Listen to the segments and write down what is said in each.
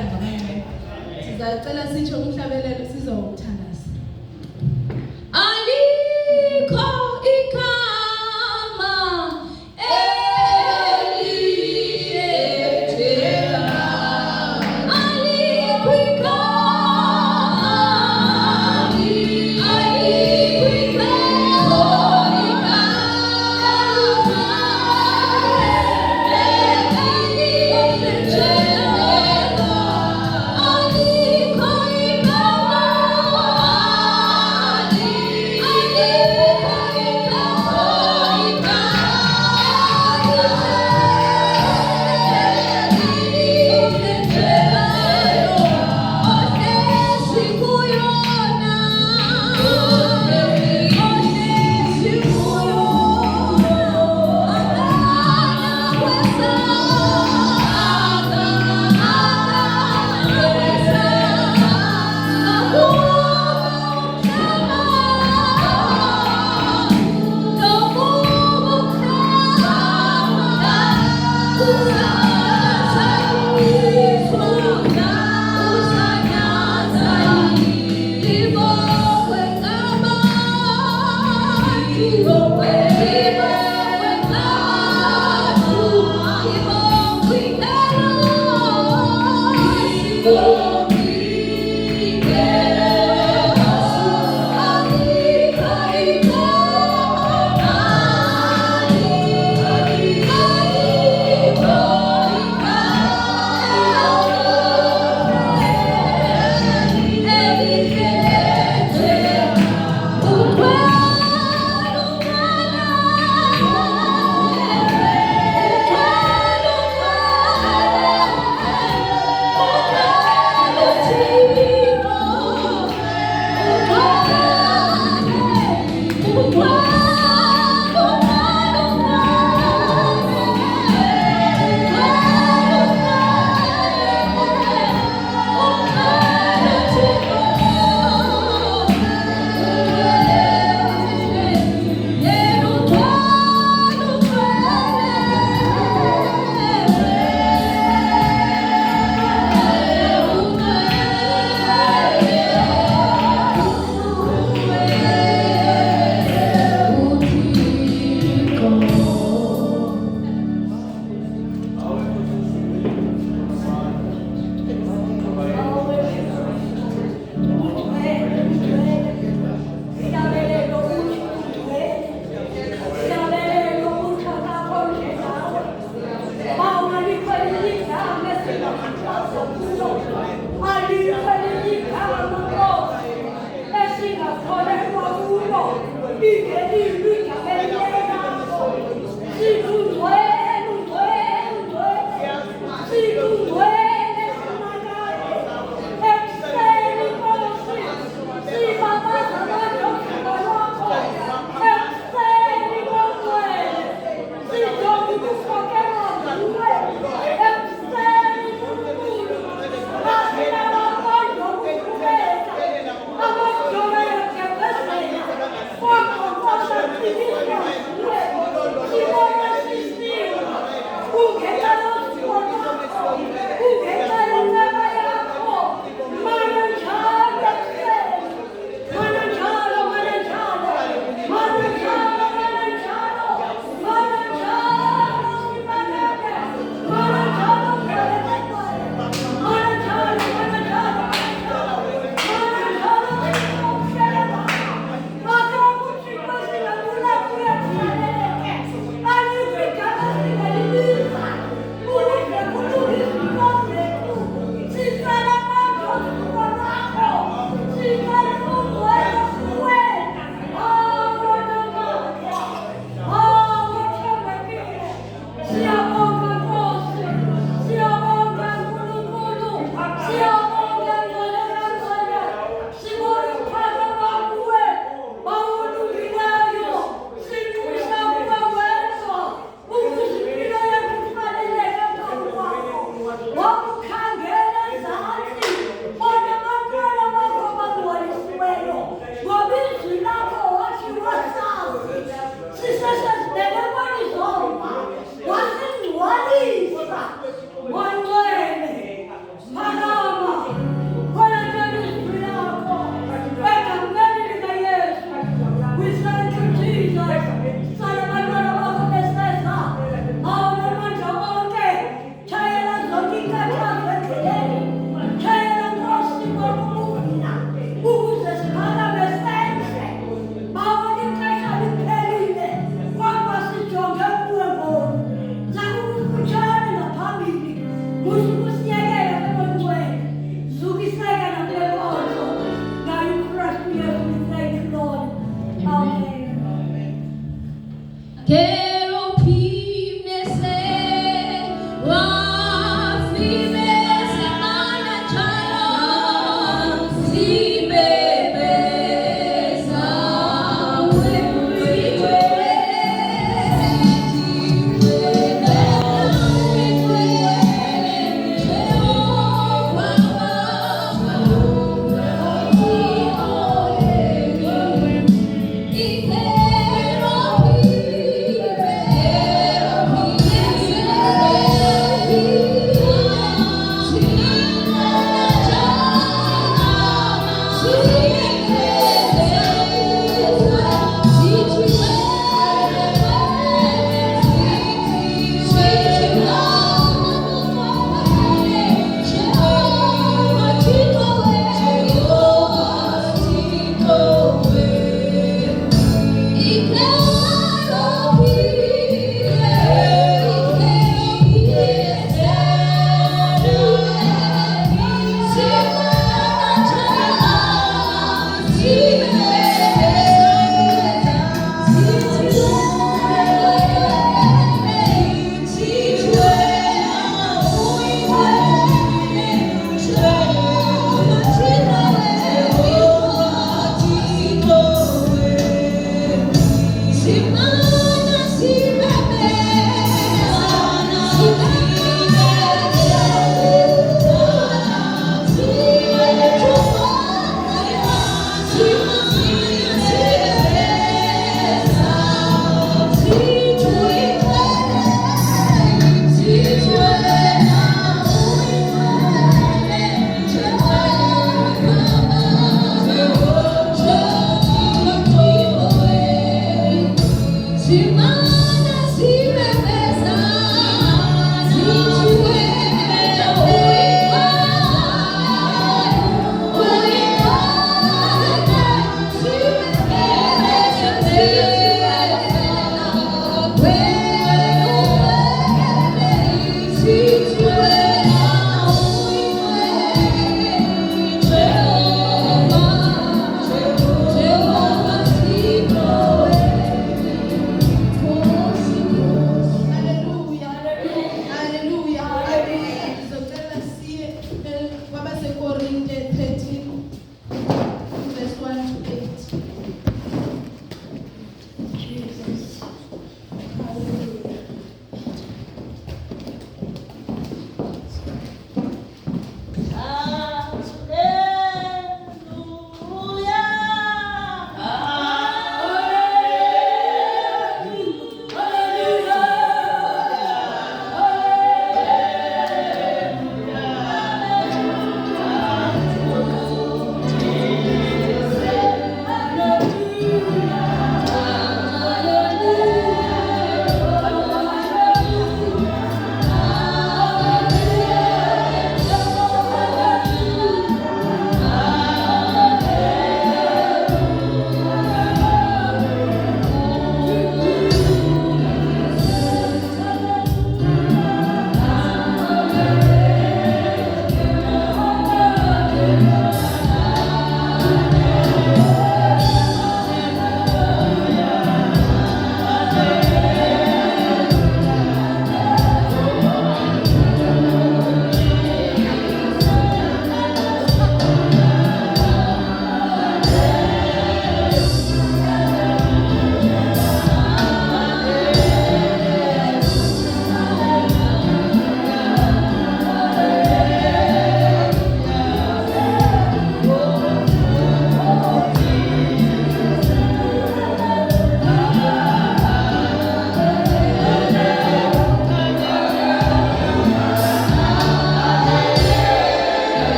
ukuhlabela ngamanye. Sizacela sitsho umhlabelelo sizowuthandaza. Alikho igama elishejela, alikho igama, alikho igama. Por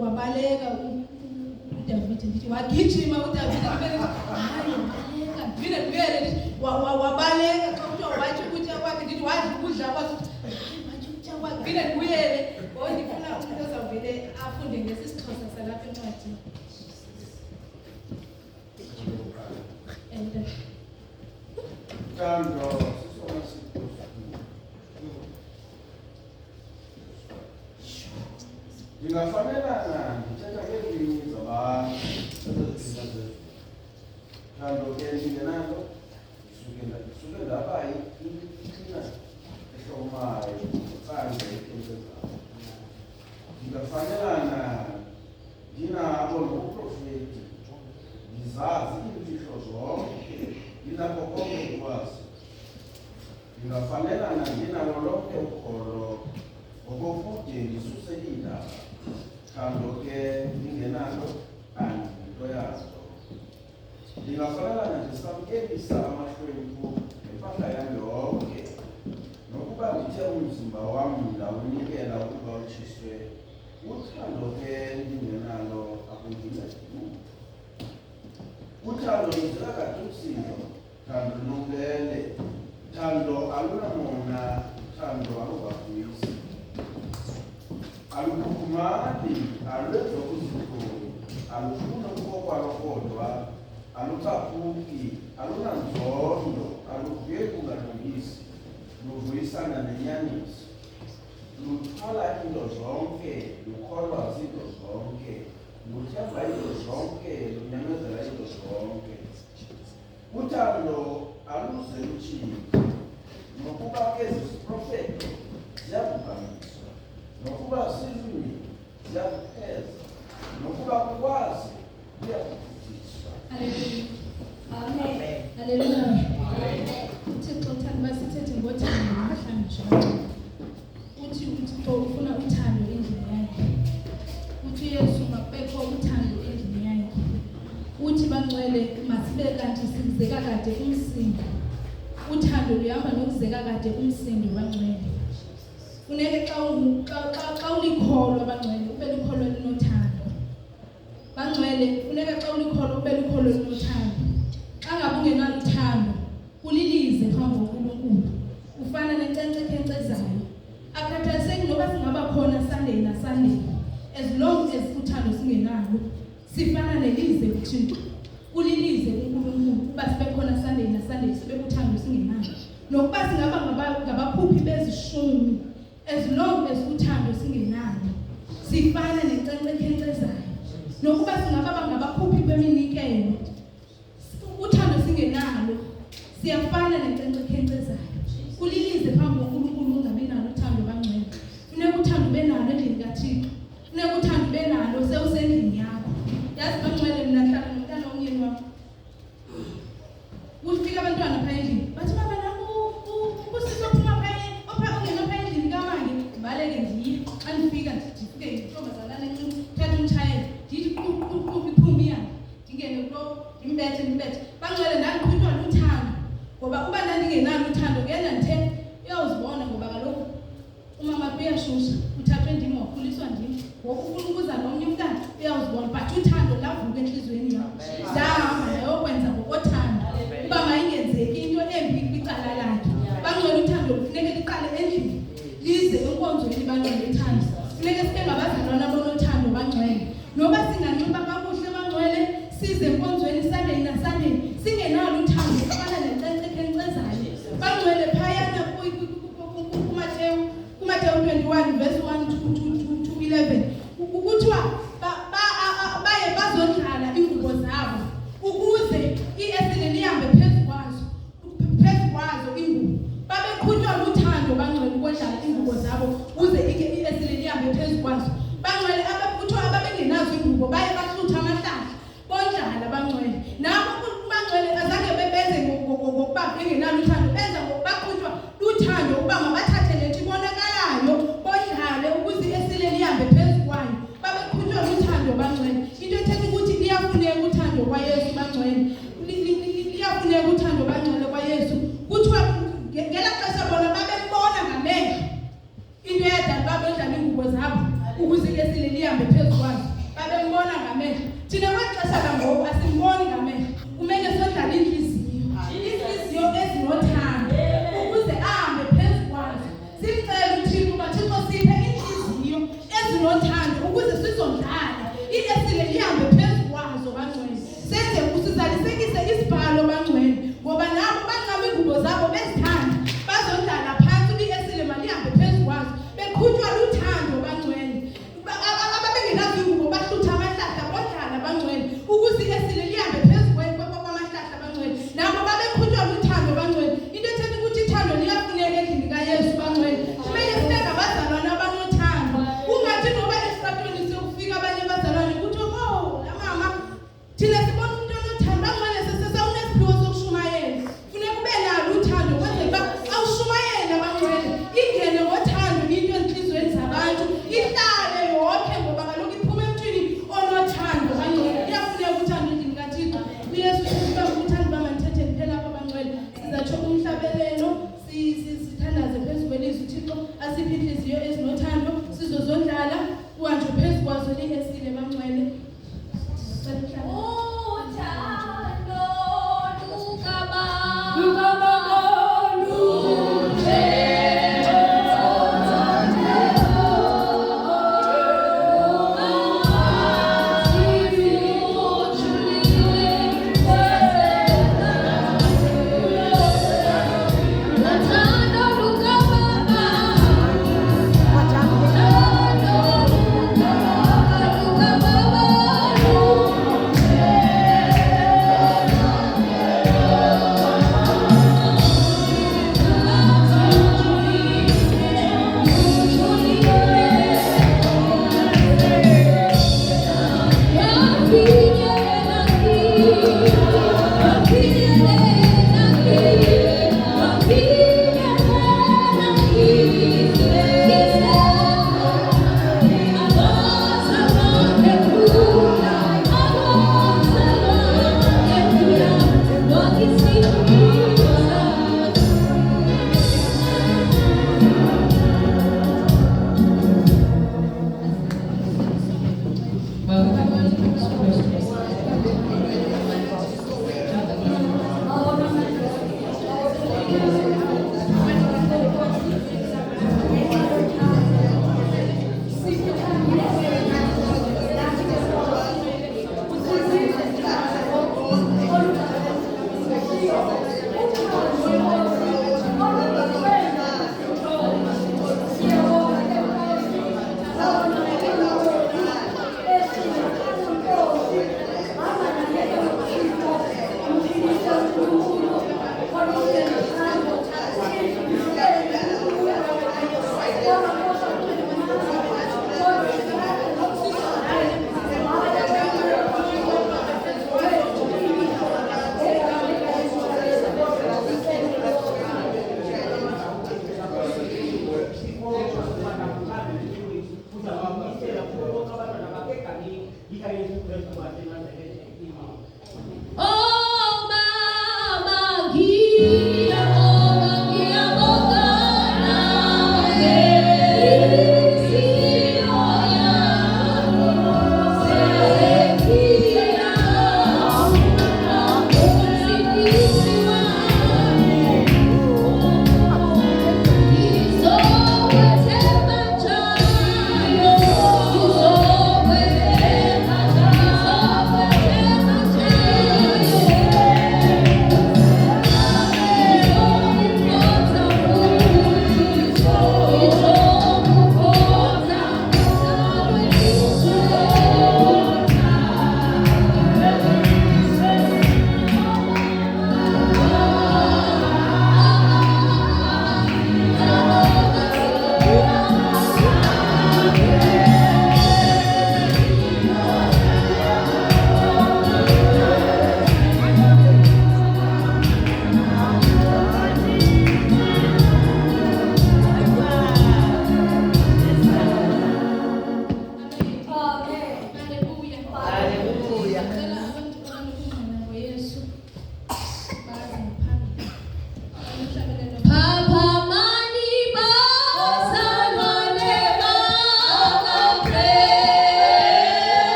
wabaleka uDavid ndithi wagijima uDavid hayi wabaleka vile wabaleka xa kuthiwa wathi ukutya kwakhe ndithi wathi ukudla kwakhe wathi ukutya kwakhe vile ndibuyele ngoba ndifuna umuntu ozawuvele afunde ngesixhosa salapha encwadini. Ndingafanelana ndithetha ngeelwimi zabantu kanti ke ndingenanto suke ndaba iqina ehlomayo kanje ekenzekayo. Ndingafanelana ndinabo nobuprofeti ndizazi iimfihlo zonke ndinako konke ukwazi. Ndingafanelana ndinalo lonke ukholo ngokokude ndisuse iindaba kanti ke ndingenalo andinto yazo. Ndingafanelana ndisamkelisa amahlwempu ngempahla yam yonke nokuba ndithe umzimba wam ndawunikela ukuba utshiswe uthando ke ndingenalo akundincedi. Uthando luzela kade umsindo thando lungele thando alunamona thando aluvavuyisi alukhukhumali alwenza ukuzithoni alufuna ukukokwalo kodwa alucaphuki alunanzondo aluvuye kungalungisi luvuyisana nenyaniso luthwala into zonke lukholwa zinto zonke luthemba into zonke lunyamezela into zonke. Uthando aluze lutshintshe nokuba ke ziziprofeto ziyavukamiswa nokuba zilwimi ziyakupheza nokuba kukwazi kuyakufundiswa. Amen. Haleluya. Uthixo uthanda basithethe ngothando namhlanje. Uthi uThixo ufuna uthando endlini yakhe. Uthi Yesu makubekho uthando endlini yakhe. Uthi bangcwele masibe kanti sizeka kade umsindo. Uthando luyahamba nokuzeka kade umsindo bangcwele. Funeke xa ulikholwa bangcwele ube likholwa linothando. Bangcwele funeka xa ulikholwa ube likholwa linothando. Xa ngabe ungenalo uthando ulilize phambi koNkulunkulu ufana nenkcenkce ekhenkcezayo. Akhathaliseki noba singaba khona Sunday na Sunday as long as uthando singenalo sifana nelize kuThixo. Ulilize kuNkulunkulu uba sibe khona Sunday na Sunday sibe uthando singenalo. Nokuba singaba ngabaphuphi bezishumi as long as uthando singenalo sifana nenkcenkce ekhenkcezayo. Nokuba singaba ngabaphuphi beminikelo uthando singenalo siyafana nenkcenkce ekhenkcezayo. Ulilize phambi koNkulunkulu ungabi nalo uthando bangcwele. Funeka uthando ube nalo endlini kaThixo. Funeka uthando ube nalo sewusendlini yakho. Yazi bangcwele mna hlala nomntana omyeni wam. Ufika abantwana phaa endlini bathi baba nangu usisi ophuma phaa ungena phaa endlini kamange ndibaleke ndiye. Xa ndifika ndifike intombazana encinci thatha umtshayeli ndithi quphi iphumi yakhe ndingene kulo ndimbethe. Bangcwele ndandiqhutywa luthando ngoba uba ndandingenalo uthando ngena ndithe uyawuzibona ngoba kaloku umama uyashusha uthathwe ndim wakhuliswa ndim ngoku ufuna ukuza nomnye umntana uyawuzibona but uthando lavuka entliziyweni yam ndahamba ndayokwenza ngokothando uba mayingenzeki into embi kwicala lakhe. Bangcwele uthando kufuneka liqale endlini lize enkonzweni bangcwele uthando. Funeka sibe ngabazalwana bonothando bangcwele. Noba singanxiba kakuhle bangcwele size enkonzweni Sunday na Sunday singenalo uthando ufana nenkcenkce ekhenkcezayo. Bangcwele phayana kuMateyu 21 verse 1 to 11 kuthiwa baye bazondlala ingubo zabo ukuze iesile lihambe phezu kwazo ingubo. Babeqhutywa luthando bangcwele ukondlala ingubo zabo ukuze iesile lihambe phezu kwazo. Bangcwele kuthiwa ababengenazo ingubo baye bahlutha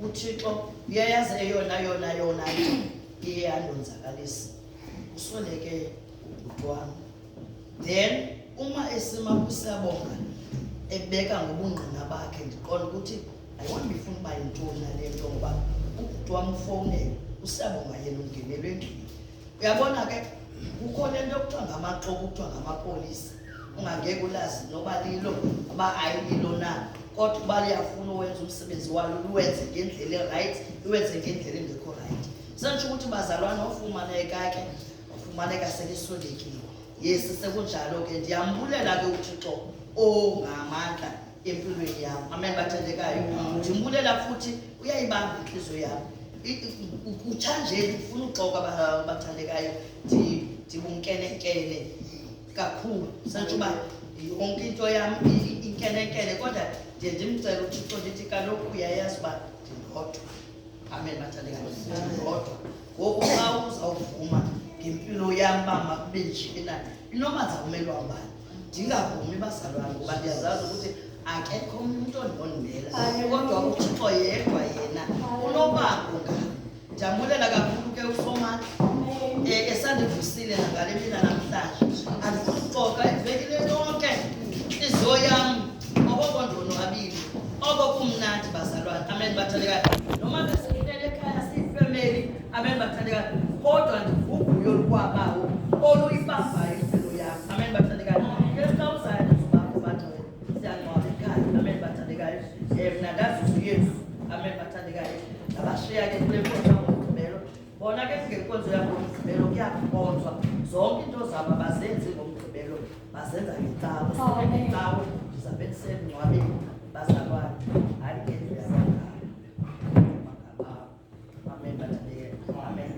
uThixo uyayazi eyona iyandonzakalisa usweleke ubutwana. Then uma esima kusiyabonga ebeka ngobungqina bakhe ndiqonda ukuthi ayiwani bifuna uba yintoni nale nto ngoba ubhuti wami ufowunele usiyabonga yena ungenelwe endlini. Uyabona ke kukhona into okuthiwa ngamaxoko kuthiwa ngamapolisa ungangeke ulazi noba lilo aba ayilo na kodwa kuba liyafuna uwenza umsebenzi walo luwenze ngendlela right luwenze ngendlela engekho right. Sentsho ukuthi bazalwane ofumaneka ke ufumaneka sekesondekile. Yes sekunjalo ke ndiyambulela ke uThixo ongamandla empilweni yami. Amen bathandekayo. Ndimbulela futhi uyayibamba inhliziyo yami. Uthanjeni ufuna uxoka bathandekayo ndibunkenenkene kakhulu. Sentsho uba yonke into yami inkenenkene kodwa ndiye ndimcela uThixo ndithi kaloku uyayazi uba ndindodwa. Amen bathandekayo. Ndindodwa. Ngoku xa uzawuvuma ngempilo yami uba makube njena inoba ndizawumelwa ubani. Ndingavumi bazalwane ngoba ndiyazazi ukuthi akekho umuntu ondibonela kodwa uThixo yedwa yena unobango ngami. Ndiyamulela kakhulu ke uFomani esandivusile ngale mina namhlanje. Andikuxoxa ivekile lonke inhliziyo yami okokondonwabile okokumnandi bazalwane. Amen bathandekayo. Noma besilele ekhaya siyifamily. Amen bathandekayo. Kodwa ndivuguyo olukwabawo oluyibambayo impilo yami. Amen bathandekayo. Ngesawuzayo nizobakho bangcwele siyanqwaba ekhaya. Amen bathandekayo. Nandazi uYesu. Amen bathandekayo. Abashiya ke kule nkonzo ngomgqibelo. Bona ke ngenkonzo yabo ngomgqibelo kuyakhonzwa. Zonke into zabo abazenzi ngomgqibelo bazenza ngecawe. Ngecawe ndizabe ndisengcwabeni bazalwane. Hayi ngendlela yabo. Amen bathandekayo. Amen.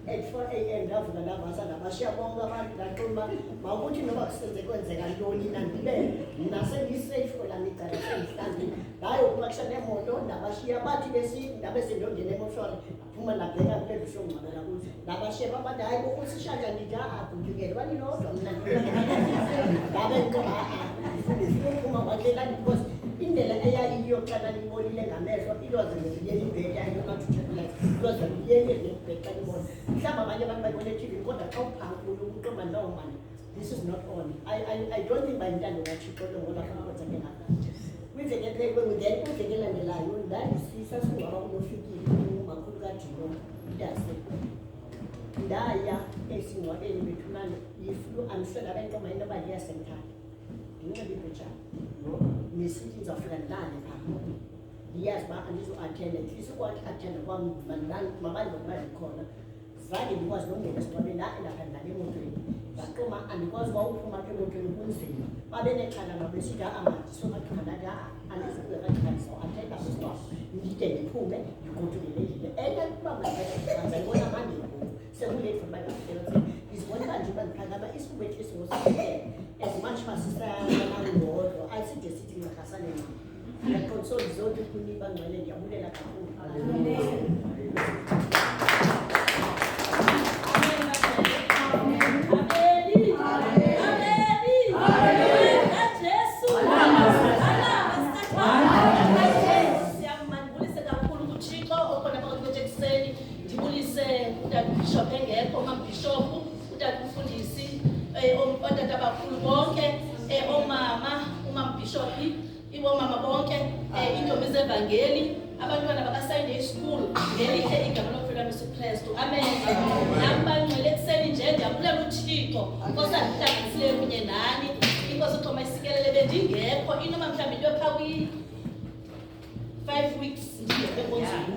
At 4 a.m. ndavuka ndavasa ndabashiya bonke abantu ndaqonda mawukuthi noba kusenze kwenzeka ntoni nandibe nasendisafe kolami icala sendihlambile ngayo ukuba kusenemoto ndabashiya bathi ndabe sendongena emoshwari ndaphuma ndabheka kule ndisongcwabela kuzo ndabashiya babathi hayi kusishaka ndithi abhujukele baninodwa mna ndabe ndiqoba ndifuna uphuma kwaklela because indlela eyayiyo xa ndibonile ngamehlo iloze ngiyele ibheka ayinomathuthela iloze ngiyele nebheka libona mhlawumbe abanye abantu bayibona eTV kodwa xa uphankulu uqomba no man this is not on. I don't think bayintando kaThixo lo ngoba kwenza ke ngaka kwiveke then kwiveke elandelayo ndandisisa singaba kunofikile umakhulu kaJilo ndase ndaya esingcwabeni bethunana yiflu amsela bentombi into yasemthatha ndinxibe ibhejana nesithi ndizawufika ndilale phaa ndiyazi uba andizo-athenda ndifisa ukwathi-athenda kwam mabandizokuba ndikhona zange ndikwazi nongena esingcwabeni ndaendapha ndilale emotweni ndaqoma andikwazi uba uphuma apha emotweni kunzima babenexhala babesithi mandisomathuba ndathi andizikuyekathika ndizawuathenda usingcwabo ndide ndiphume ndigodukele endlini enye kuba mnaaza ndibona mandingoku sekulate for bangafelosi ndizibona uba nje uba ndiphakama isibethu esingosibekele as much masisayangodwa aside sithi nxakasane nam ndiyaqonsoli zonke kuni bangcwele ndiyabulela kakhulu. Bishop engekho umabishop utata umfundisi otata abakhulu bonke omama umabishop ibomama bonke intombi zevangeli abantwana baka-Sunday school ngelikhe igama lokufika uKristu. Amen. Nami bangcwele ekuseni nje ndiyabulela uThixo osandihlanganisile kunye nani inkosi uxhoma isikelele bendingekho inoma mhlawumbe into phaa kwi-5 weeks ndingekonzini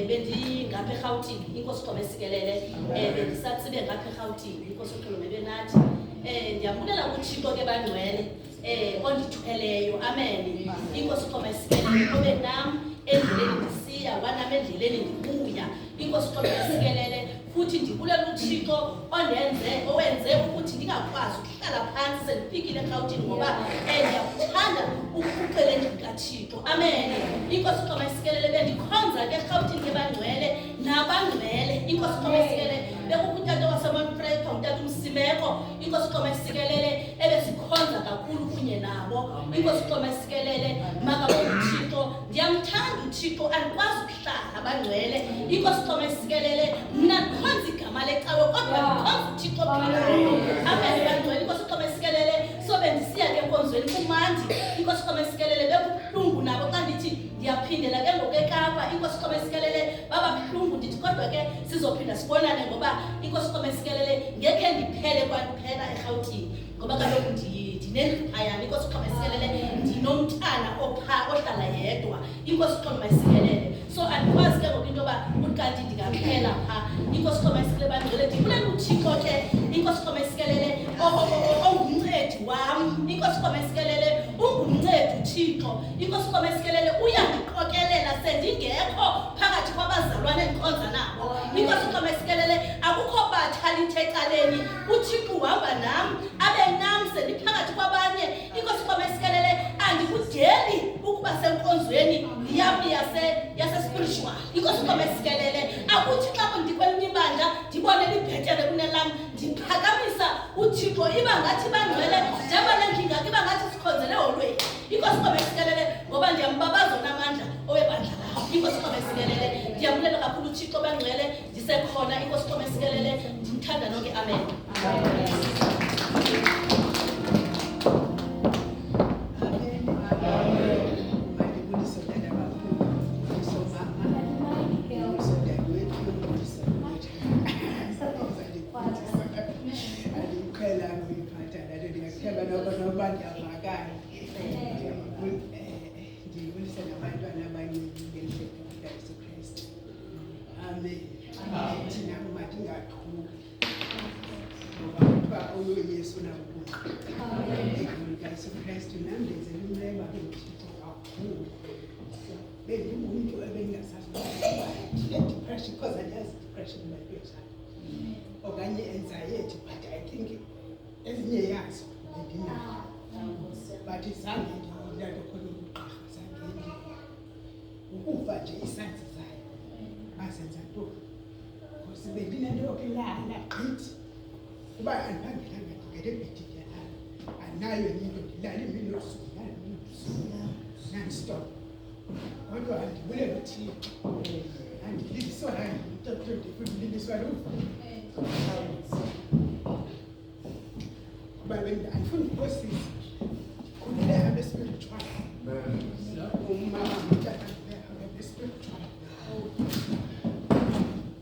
bendingapha eRhawutini inkosi uxhoma isikelele bendisatsibe ngapha eRhawutini inkosi uxhoma benathi ndiyabulela uThixo ke bangcwele ondithweleyo. Amen. Inkosi uxolo isikelele obe nami endleleni ndisiya wanami endleleni ndibuya. Inkosi uxolo isikelele futhi ndibulela uThixo owenze ukuthi ndingakwazi ukuhlala phansi sendifikile eRhawutini ngoba ndiyakuthanda ukuphucela endlini kaThixo. Amen. Inkosi uxolo isikelele bendikhonza ke eRhawutini ke bangcwele nabangcwele. Inkosi uxolo isikelele bekukho uTata waseMonfreyta uTata uMsimeko. Inkosi uxolo isikelele ebesikhonza kakhulu kunye nabo. Inkosi uxolo isikelele makabonge uThixo. Ndiyamthanda uThixo andikwazi ukuhlala abangcwele. Inkosi uxolo isikelele mna ndikhonza igama lecawe kodwa ndikhonza uThixo phakayo. Amen bangcwele. Inkosi uxolo isikelele sobe ndisiya ke enkonzweni kumandi. Inkosi uxolo isikelele bebuhlungu nabo xa ndithi ndiyaphindela ke ngokeKapa. Inkosi uxolo isikelele baba buhlungu ndithi kodwa ke sizophinda sibonane ngoba inkosi uxolo isikelele ngeke ndiphele kwaphela eRhawutini ngoba kaloku ndinendlu phayana. Inkosi uxolo isikelele ndinomntana ohlala yedwa. Inkosi uxolo isikelele so andikwazi ke ngoku into yoba kanti ndingaphela phaa. Inkosi uxolo isikelele bangcwele ndibulela uThixo ke. Inkosi uxolo isikelele ongumncedi wam. Inkosi uxolo isikelele ungumncedi uThixo. Inkosi uxolo isikelele uyandiqokelela sendingekho phakathi kwabazalwane endikhonza nabo. Inkosi uxolo isikelele akukho bathali ecaleni. uThixo uhamba nam abe nam sendiphakathi kwabanye. Inkosi uxolo isikelele andikudeli ukuba senkonzweni yam yase-spiritual. Inkosi uxolo isikelele akuthi xa ndikwelinye ibandla ndibone libhetere kunelam ndiphakamisa uThixo iba ngathi bangcwele njengoba nenkinga iba ngathi sikhonzele holweni. Inkosi uxolo isikelele ngoba ndiyambabaza onamandla owebandla lawo. Inkosi uxolo isikelele ndiyabulela kakhulu uThixo bangcwele ndisekhona. Inkosi uxolo isikelele ndimthanda nonke. Amen. Okanye anxiety, but I think ezinye yazo bendinayo but zange ndilale khona ugqirha zange ukuva nje isansi zayo bazenza ntoni because bendinento yokulala gqithi uba andibambelanga ndingele ebhedini yalala andinayo enye into ndilala imini yosuku non-stop kodwa andibulela uThixo andililiswa ndiliswa luva kuba andifuna ukukosisa khulule abe-spiritual umama notata abe-spiritual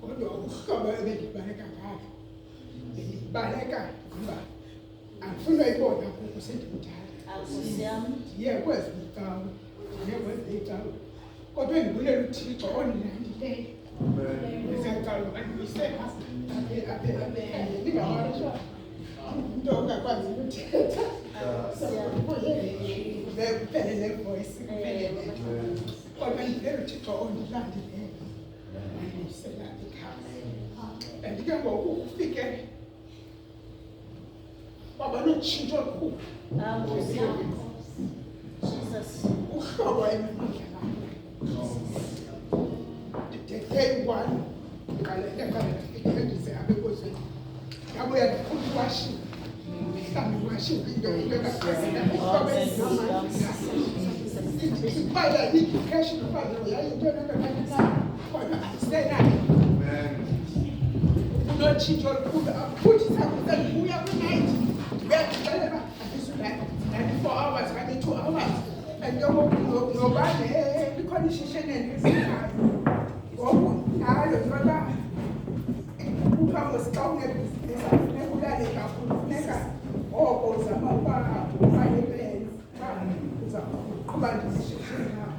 kodwa uhlobo ebendibaleka ngalo bendibaleka ngoba andifuna uyibona kuko sendimdala ndiye kwezi icawe kodwa endibulela uThixo ondilandileyo izicalo bandiyiseka ndingawatsho into ongakwazi ukuthetha kuphele nevoyisi kodwa ndibulela uThixo ondilandileyo andiyisela ekhaya and ke ngoku ufike waba notshintsho olukhulu uhlobo emamandla day one, ndikaleendise abekozweni yabuya ndikhuphi washini mhlawumbi washini into ifada i-education ufade yayinto nokakanisayo kodwa ayisenayo unotshintsho olukhulu futhi sakusendibuya kwi-night ndiyadixelela andizulayo 94 hours kanye 2 hours and ke ngoku nobane likhona ishishini endizizayo ngoku nayo ngoba uphangose xa unebhizinesi funeka ulale kakhulu funeka oko uzama uba ufake ipeni uza kuqhuba ndizishishini nam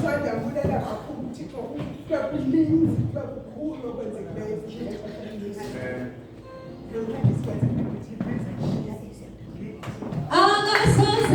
so ndiyabulela kakhulu uThixo kube kuninzi kube kukhulu okwenzekileyo Angasazi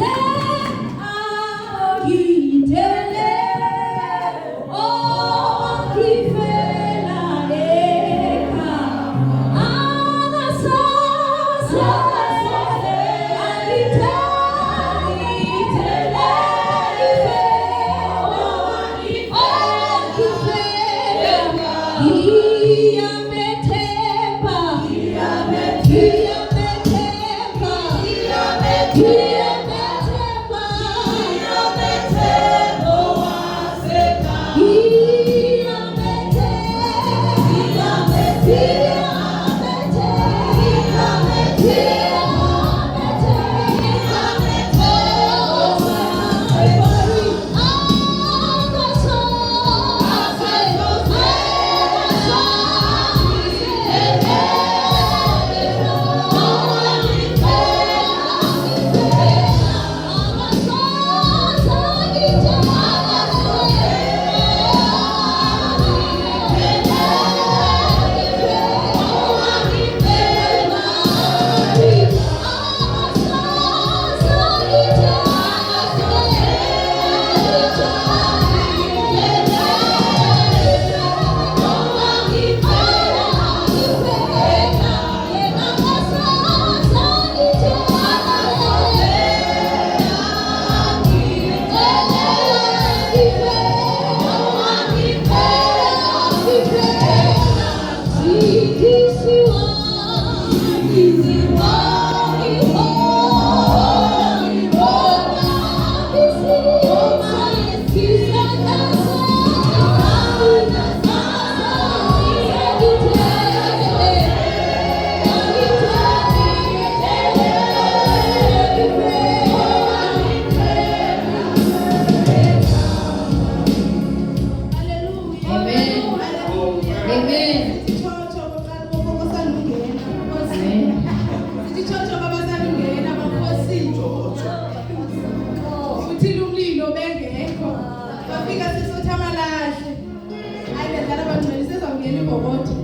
singena ibhokodo.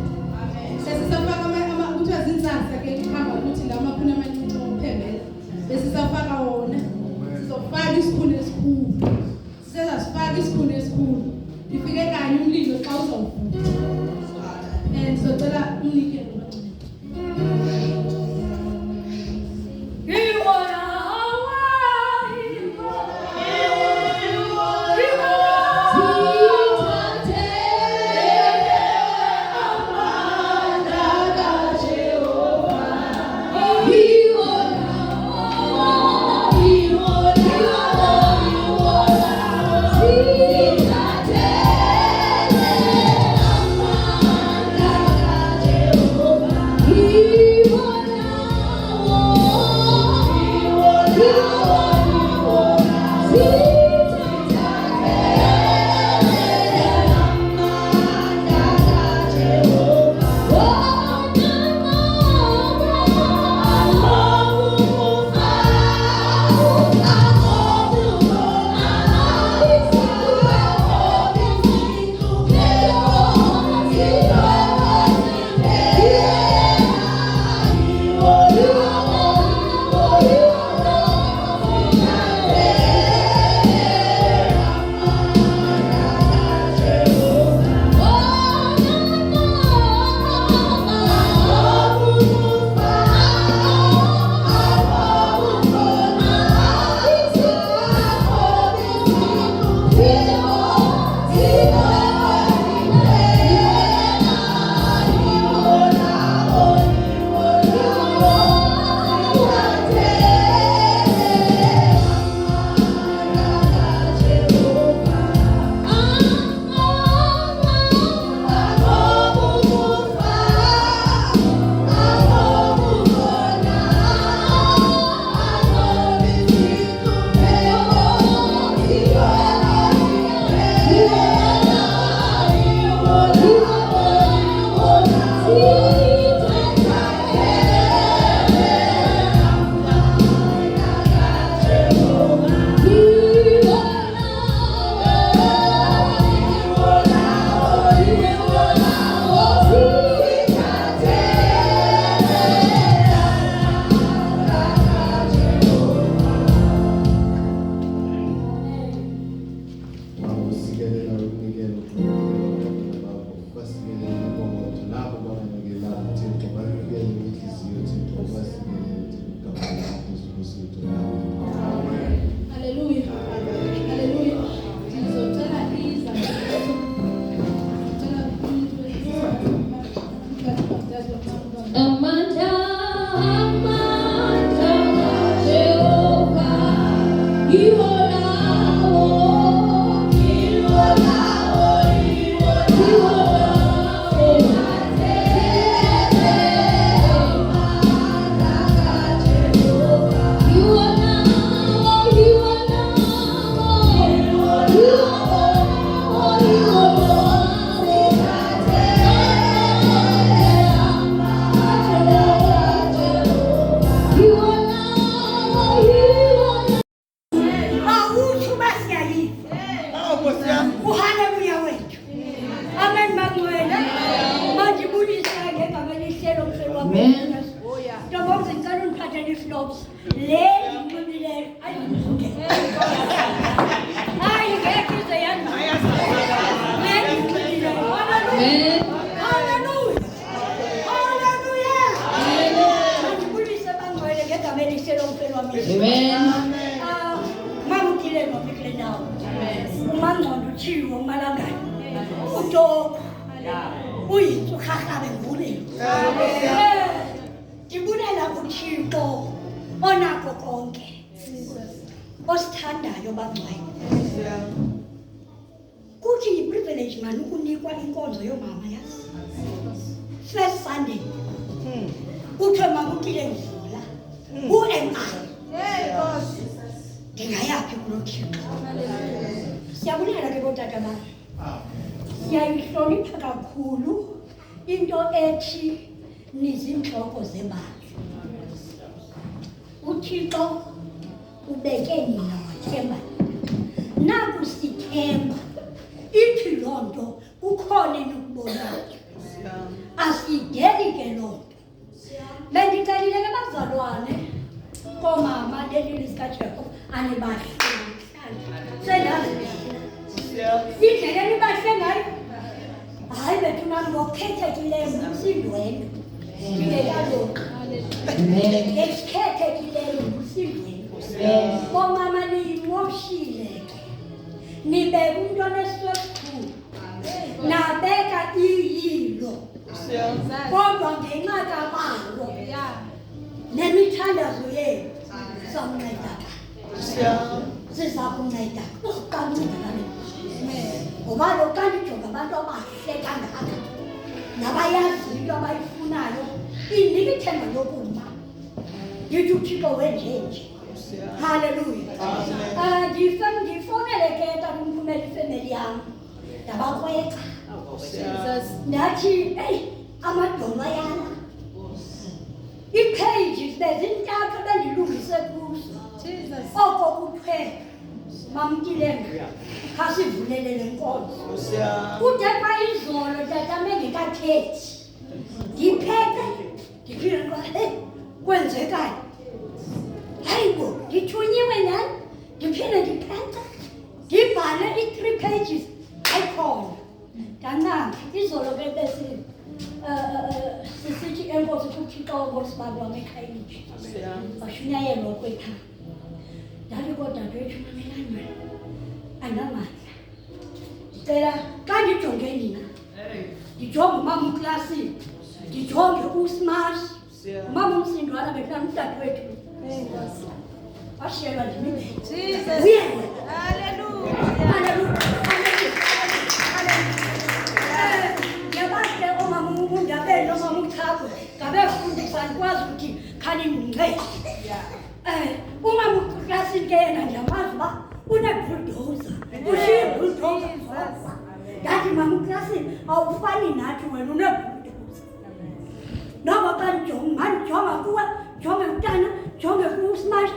Sesisafaka kuthiwa zinsasa ke kuhamba ukuthi la makhuna amancinci okuphembela. Besisafaka wona. Sizofaka isikhuni esikhulu. Sisezasifaka isikhuni esikhulu. Ifike kanye umlilo xa uzovutha. Sizocela umnikelo. Ndibulela kuThixo onakho konke osithandayo bangcwele. Kuthi yiprivilege mani ukunikwa inkonzo yomama yazi. First Sunday. Kuthiwe makutile Mvula. Who am I? Ndingayaphi kulo Thixo? Siyabulela ke botata bami. Siyayihlonipha kakhulu into ethi nizinhloko zebandla. uThixo ubeke nina wathemba. Naku sithemba ithi loo nto kukhona enokubonayo. Asideli ke loo nto. Bendicelile ke bazalwane komama leli sikaJacob anibahlali. Senazibela. Indlela enibahle ngayo. Hayi bethu nami ngokukhethekileyo ngumsindwendwe. Ngiyaloka. Ngekukhethekileyo ngumsindwendwe. Komama niyimoshile ke. Nibeka umntwana esikhulu. Nabeka iyilo. Kodwa ngenxa kabalo nemithandazo yenu samnceda. Siza kunceda ukuqala ungalaleli. Ngoba lo kanti jonga abantu abahle kangaka nabayazi into abayifunayo inika ithemba lokuma. Ndithi uThixo wenjenje. Hallelujah. Ndifonele ke takumphumela ifemeli yam. Ndabakrweca. Ndathi hey amadolo ayana. Ipages bezintathu bendilungise kuzo. Oko kuthe mamkilenga khasivulele lenkonzo. Kude kwa izolo tatame ngekathethi. Ngiphethe ndiphile kwa kwenzekayo. Hayibo ngithunyiwe nani ndiphinde ndiphethe. Ngibhale i3 pages ayikhona. Kanaka izolo ke bese sisithi enkosi kuThixo ngosibalo wamekhayini. Bashunyayelwa kwethu. Ndathi kodwa kwethu mamelana. Anamandla. Ngicela xa ndijonge nina. Ndijonge umama uklasini. Ndijonge uSmash. Umama umsindwana bekulana umdadewethu. Ashiyelwa ndimile. Jesus. Hallelujah. Hallelujah. Ngebahle omama umundabelo omama uChakwe ngabefundisa ndikwazi ukuthi khani ngqe. Umama uClasini ke yena ndiyamazi uba une-bulldozer. Ushiye bulldozer. Ndathi mama uClasini awufani nathi wena une-bulldozer. Noko xa ndijonga kuwe, jonge umntana, jonge kuSmash,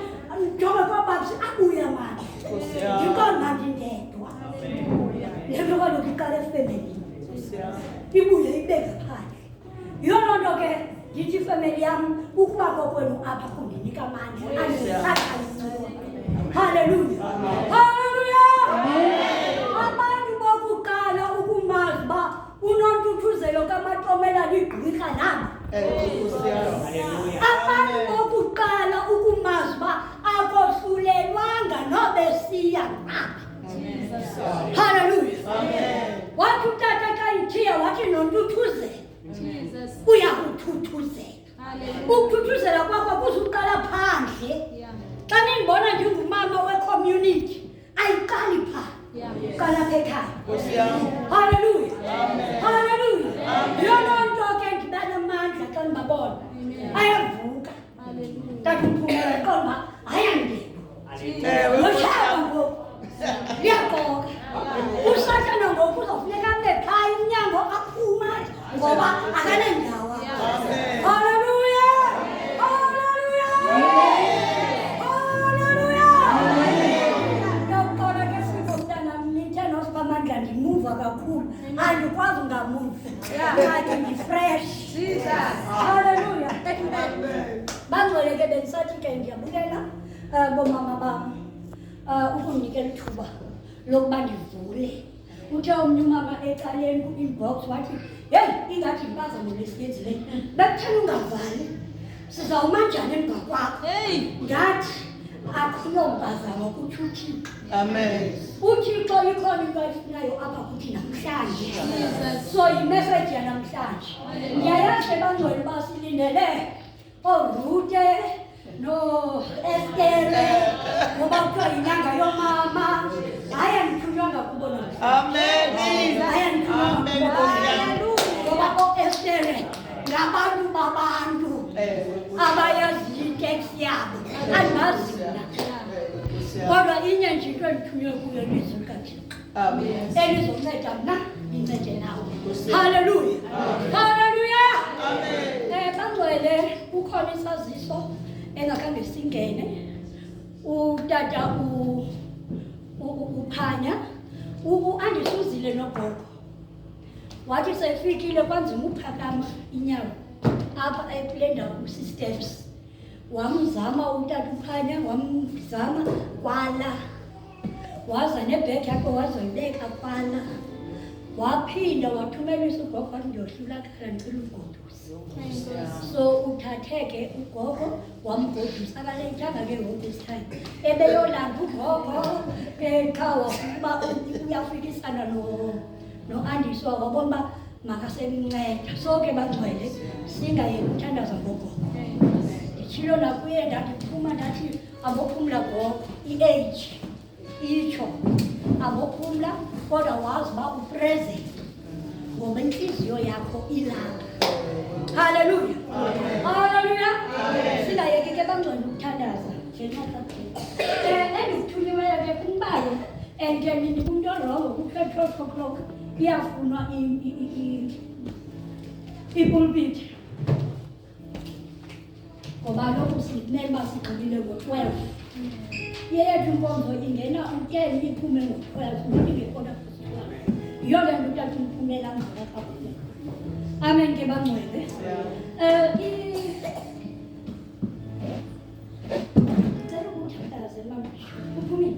jonge kwababsi abuya mani. Ndikho mandi ndedwa. Lento kaloku iqala efemelini. Ibuye ibeke phandle. Yiloo nto ke ndithi ifemeli yam ukuba kokwenu apha kundinika amandla. Hallelujah. Hallelujah. Abantu bokuqala ukumazi uba unontuthuzelo kaMatomela ligqwirha nabo. Abantu bokuqala ukumazi uba akohlulelwanga nobesiya ngapha. Hallelujah. Wathi utata xa ithiya wathi nontuthuzela. Uyakuthuthuzela. Ukuthuthuzela kwakho kuzuqala phandle. Xa nindibona njengumama we-community ayiqali phandle. Qala apha ekhaya. Hallelujah. Hallelujah. Yiloo nto ke ndiba namandla xa ndibabona. Ayavuka. Tata umphumela qonda ayandeba. Loshaba ngoku. Liyaxoka. Usathana ngoku uzofuneka abe phaya umnyango aphuma ngoba akanendawo. Hallelujah. Hallelujah. Hallelujah. Yaqola ke sifo mntana mnithe nosibamandla ndimuva kakhulu. Andikwazi ungamuva. Ngathi ndifresh. Jesus. Hallelujah. Bangcwele ke bendisathi ke ndiyabulela bomama bam. Ukundinikela ithuba lokuba ndivule. Uthe omnye umama ecaleni ku-inbox wathi heyi ingathi impazamo lesiyenzi le bekuthela ungavali sizawuma njani emva kwakho. Ngathi akulompazamo kuthi uThixo. Amen. uThixo ikhona into ayifunayo apha kuthi namhlanje. So imeseji yanamhlanje ndiyayazi bangcwele basilindele oRute no Estere ngoba kuthiwa yinyanga yomama. Hayi andithunywanga kubo namhlanje. Amen. Hayi andithunywanga kubo. Ngoba oEstere ngabantu babantu abayaziyo iteksi yabo andimazi mna. Kodwa inye nje into endithunywe kuyo ilizwi likaThixo. Amen. Elizonceda mna incede nawe. Hallelujah. Hallelujah. Amen. Bangcwele ukhona isaziso engakhange singene. Utata uphanya andisuzile nogogo wathi sefikile kwanzima uphakama inyawo apha kule ndawo kwi-steps. Wamzama utata ukhanya, wamzama kwala, waza nebhegi yakhe wazoyibeka kwala, waphinda wathumelisa ugogo wathi ndiyohlulakala ndicela ugodusa. So uthatheke ugogo wamgodusa, akaleyithanga ke ngoku this time. Ebeyolanda ugogo qha wakuba uyafikisana no-Andiswa, wabona uba makasemnceda. So ke bangcwele singayeki uthandaza ngogogo. Nditshilo nakuye ndathi phuma ndathi abophumla gogo, i-age itsho abophumla, kodwa wazi uba upresent ngoba intliziyo yakho ilapha. Haleluya, haleluya. Singayeki ke bangcwele ukuthandaza endikuthunyiweyo ke kumbalo and ndikumntu orongo ku-12 o'clock iyafunwa ipulpiti ngoba lokhu simele uba sigqibile ngo-12. Yeyethu inkonzo ingena u-10 iphume ngo-12, not nge-quarter past 12. Yiyo le nto utata umphumela ngaka kakhulu. Amen ke bangcwele. Ndicela ukuthandaze mama. Uphumile.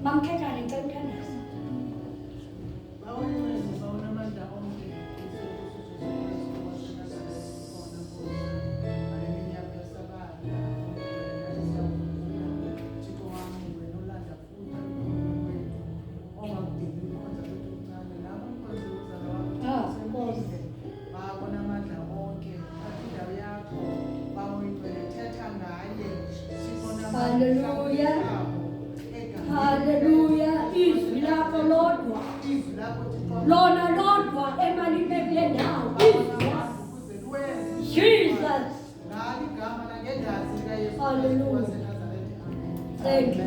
Mamkhethane ngicela ukuthandaza. Hallelujah. Hallelujah. Izwi lakho lodwa. Lona lodwa emalibekile ndawo. Jesus. Hallelujah. Thank you.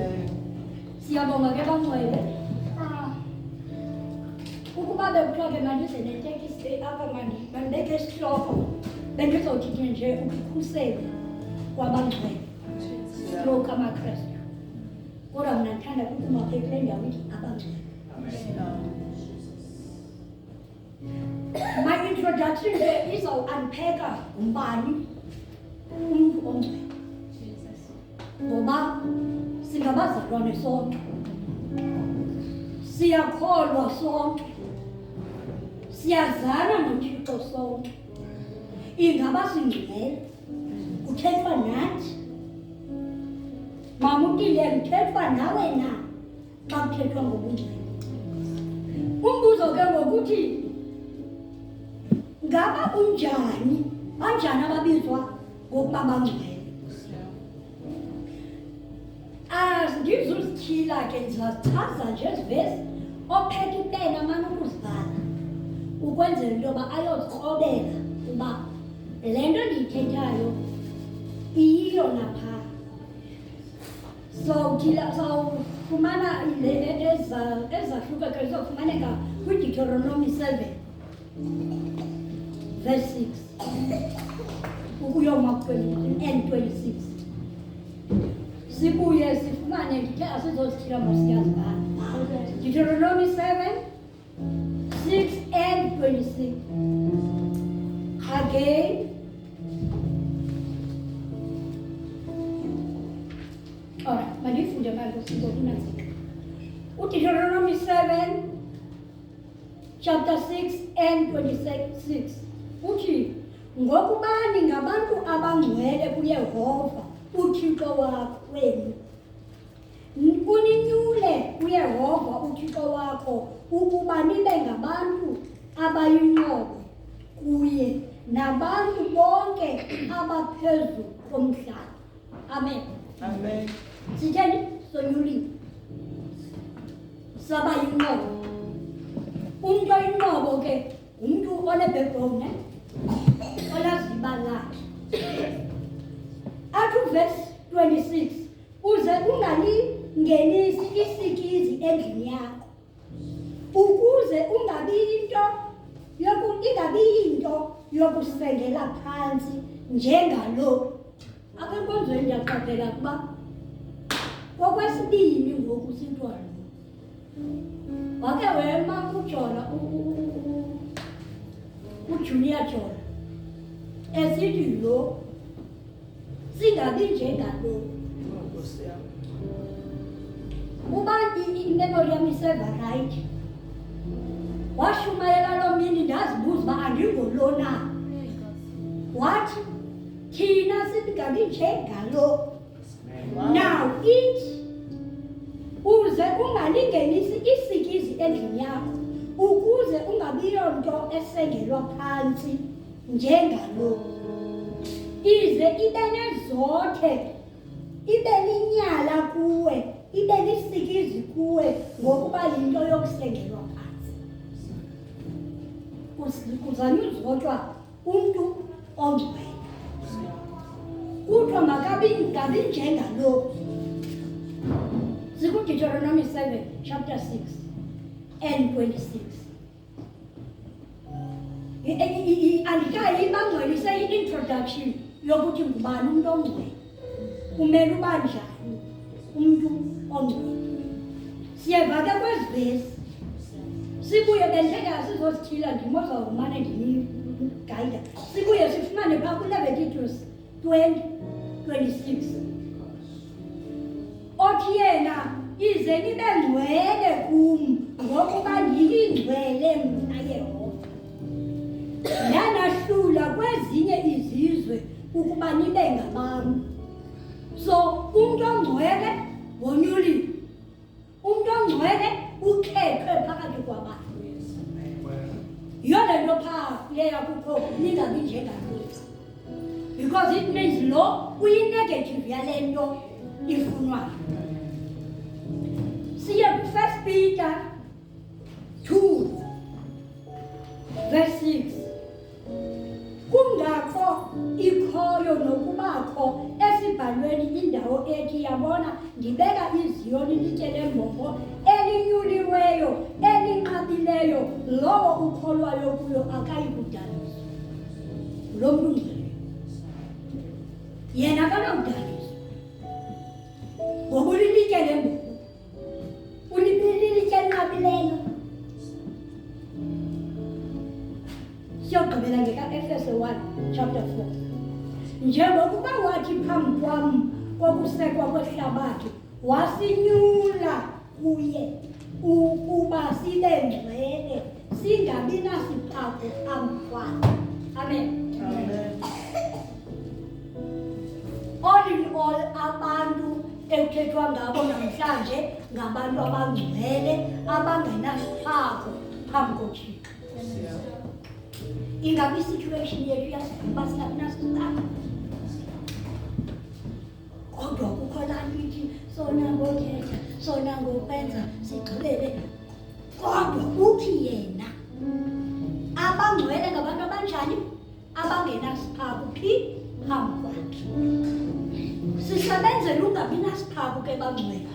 Siyabonga ke bangcwele. Ukuba bekuthiwa ke mandize netekisi apha mandibeke isihloko bendizothi nje ukukhusela kwabangcwele. Stroke amaKristu. Kodwa mna ndithanda ukuma kule ndawo ithi abangcwele. My introduction izawunpacker umbani umntu ongcwele. Ngoba singabazalwane sonke, siyakholwa sonke, siyazana noThixo sonke. Ingaba singcwele kuthethwa nathi. Mama uTile kuthethwa nawe na xa kuthethwa ngobungcwele. Umbuzo ke ngokuthi ngaba unjani, banjani ababizwa ngokuba bangcwele? Ngizuzithila ke ndizazichaza nje ezivezi ophethe ipena amane ukuzibhala ukwenzela into yoba ayozikrobela uba le nto ndiyithethayo iyiyo naphaa. Sawufumana ezahlukeyo zizofumaneka kwiDeuteronomy 7 verse 6 ukuyoma ku-26. Sibuye sifumane ndithe asizozithila mosiyazibhala. Deuteronomy 7, 6 and 26. Again. Alright, mandifunde manje sizokunanzika. Deuteronomy 7, chapter 6 and 26. Uthi ngokuba ningabantu abangcwele kuYehova uThixo wakho wenu, uninyule uYehova uThixo wakho ukuba nibe ngabantu abayinqobo kuye nabantu bonke abaphezu komhlaba. Amen. Amen. Sitheni sonyuliwe sabayinqobo. Umntu oyinqobo ke umntu one-backbone, olazi ibali lakhe. Athi verse 26, uze ungalingenisi isikizi endlini yakho, ukuze ingabi yinto yokusengela phantsi njengalo. Apha enkonzweni ndiyaqaphela kuba kokwesibini ngoku sintwana wake wema uJona uJunior John esithi lo singabi njengalo uba imemory yami iseva right washumayela lo mini ndazibuza uba andingolona wathi thina singabi njengalo now ithi uze ungalingenisi isikizi endlini yakho ukuze ungabiyo nto esengelwa phantsi njengalo ize ibe nezothe ibe linyala kuwe ibe lisikizi kuwe ngokuba yinto yokusengelwa phantsi kuzanywa uzodwa umntu ongcwele kuthiwa ngabi njengalo zikuDeuteronomy 7 chapter 6 and 26 andikayi bangcwelise i-introduction yokuthi ngubani umntu ongcwele kumele uba njani umntu ongcwele siyeva ke kwezi vesi sibuye bendingasizozithila ndimozawumane ndimgayida sibuye sifumane phaa kuLeviticus 20:26 othi yena ize nibe ngcwele kum ngokuba ndiyingcwele mna Yehova ndanahlula kwezinye izizwe ukuba nibe ngabam so umntu ongcwele wonyuliwe umntu ongcwele ukhethwe phakathi kwabantu yiyo le nto phaa leya kukho ningabi njengalo because it means lo uyi-negative yale nto ifunwayo siye ku-1 Peter 2:6 kungakho ikhoyo nokubakho esibhalweni indawo ethi yabona ndibeka iZiyoni litye lembombo elinyuliweyo elinqabileyo lowo ukholwayo kuyo akayi kudaniswa lo mntu ungcwele yena akanokudaniswa ngoba ulilitye lembombo ulilitye elinqabileyo siyogqibela ngeka-Efeso 1 chapter 4 njengokuba wathi phambi kwam kokusekwa kwehlabathi wasinyula kuye ukuba sibe ngcwele singabi nasiphako phambi kwakhe amen all in all abantu ekuthethwa ngabo namhlanje ngabantu abangcwele abangenasiphako phambi koThixo ingabi situation yethu yasiba singabi nasiphako kodwa kukho laa nto ithi sona ngokhetha sona ngokwenza sigqibele kodwa uthi yena abangcwele ngabantu abanjani abangenasiphako phi phambi kwakhe sisebenzela ungabi nasiphako ke bangcwele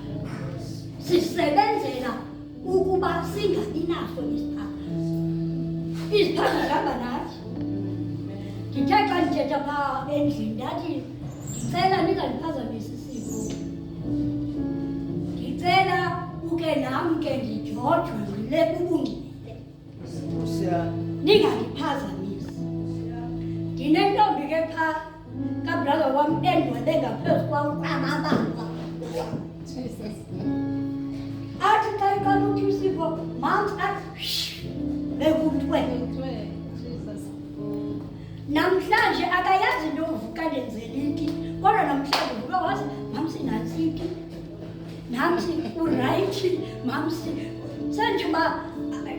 sisebenzela ukuba singabi naso isiphako iziphako zihamba nathi ndithe xa ndithetha phaa endlini ndathi ndicela ningandiphazamisi isiko ndicela uke nam ke ndijojwe ngile bubungcwele ningandiphazamisi ndinentombi ke phaa kabrother wam endwele ngaphezu kwamabanga athi xa iqala uthi isiko mam athi bekuthiwe namhlanje akayazi into uvuka nenzeliki kodwa namhlanje uvuka wazi mamsi nantsiki namsi urayithi mamsi senje uba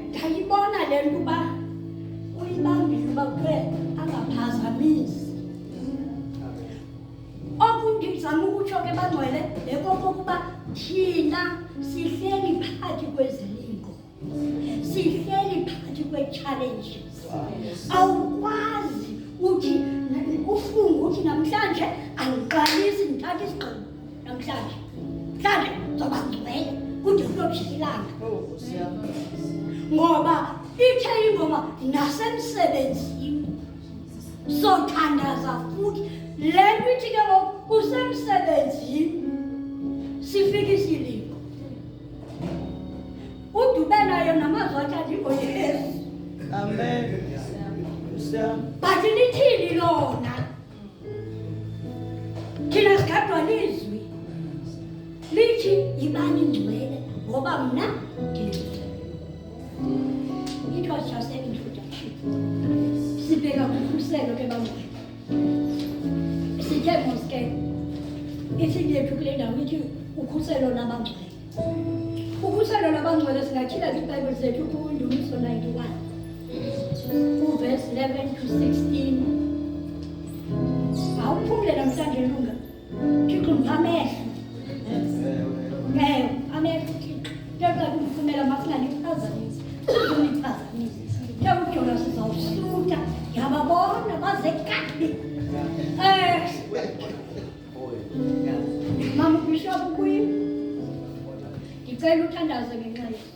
ndayibona le nto uba uyibambile uba kuthiwe angaphazamisi okundizama ukutsho ke bangcwele lekokokuba thina sihleli phakathi kwezilingo sihleli phakathi kwe-challenges awukwazi uthi ufunga uthi namhlanje angiqalisi ndithatha isigqibo namhlanje mhlanje zoba ngcwele kude kuyotshisa ilanga ngoba ithe ingoma nasemsebenzini sothandaza futhi le nto ithi ke ngoku usemsebenzini sifike isilingo udube nayo namazwi athi andingoyesu amen But lithini lona? Thina sigadwa lizwi. Lithi yibani ngcwele ngoba mna ngingcwele. It was just an introduction. Sibheka kukhuselo ke bangcwele. Sithe moske. Ithi lethu kule ndawo ithi ukhuselo labangcwele. Ukhuselo labangcwele singakhila iBhayibheli sethu kuNdumiso 91. Verse 11 to 16. Awuphumle namhlanje lunga. Thixo ngiphamehlo. Amehlo Thixo. Njengoba kumfumela masinganiphazamisi. Sizoniphazamisa. Njengoba sizawusuka. Yababona baze kabi. Mama Bishop kuyi. Ngicela uthandaze ngenxa yesu.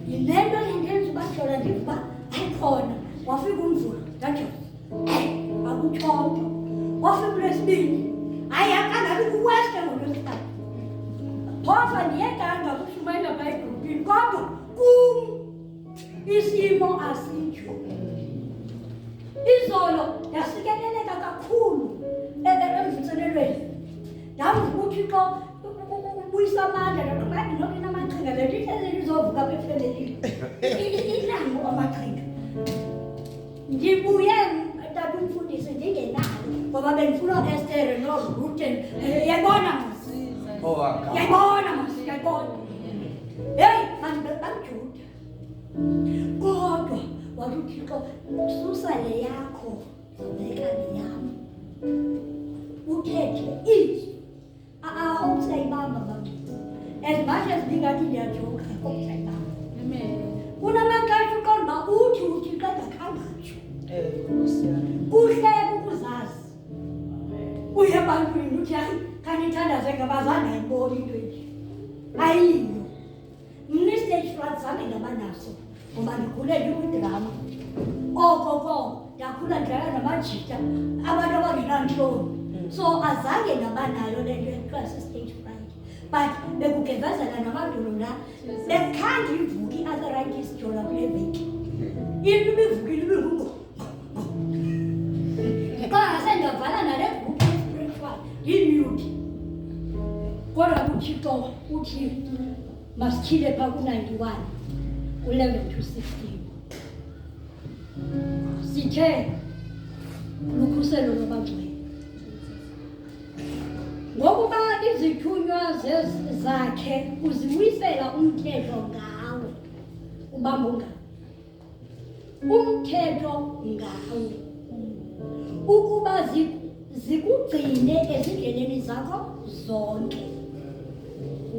Yilento yengenza uba Jola ndiva ayikhona wafika umvula kanjani ngakuthonto wafika lwesibini hayi akangabi kuweste ngolwesithathu phosa ndiyekanga kushumayela bayigruphini kodwa kum isimo asitsho izolo yasikeleleka kakhulu emvuselelweni ndavuka uthixo ubuyisa amandla nokuthi namaqhinga bendithele lizovuka befemelile inango amaqhinga ndibuye tata umfundisi ndingenalo ngoba bendifuna uEstere noRute yayibona yayibona heyi bamjuda kodwa wathi uthixo susa le yakho zabeka le yam uthethe izwi awusayibamba bamjuda as much as ndingathi ndiyajoka awusayibamba kunamaxesha uqonda uba uthi uthixo engakhangatsho kuhle ukuzazi uye ebantwini uthi hayi khanithandaze ngabazange ayiboni into enje ayiyo mna istage fright zange ngaba naso ngoba ndikhule ndikwidrama okoko ndakhula ndidlala namajita abantu abangenantloni so azange ngaba nayo le nto ekuthiwa si-stage fright but bekugevezela namadolo la bekhange ivuki i-arthritis jola kule veki into ibivukile ibingungo xa ngasendavala nale group spiritual yimute kodwa uthixo uthi masityhile phaa ku-91 ku-11 to 16 sithe lukhuselo lwabangcwele ngokuba izithunywa zakhe uziwisela umthetho ngawe ubamba ungaphi umthetho ngawe ukuba zikugcine ezindleleni zakho zonke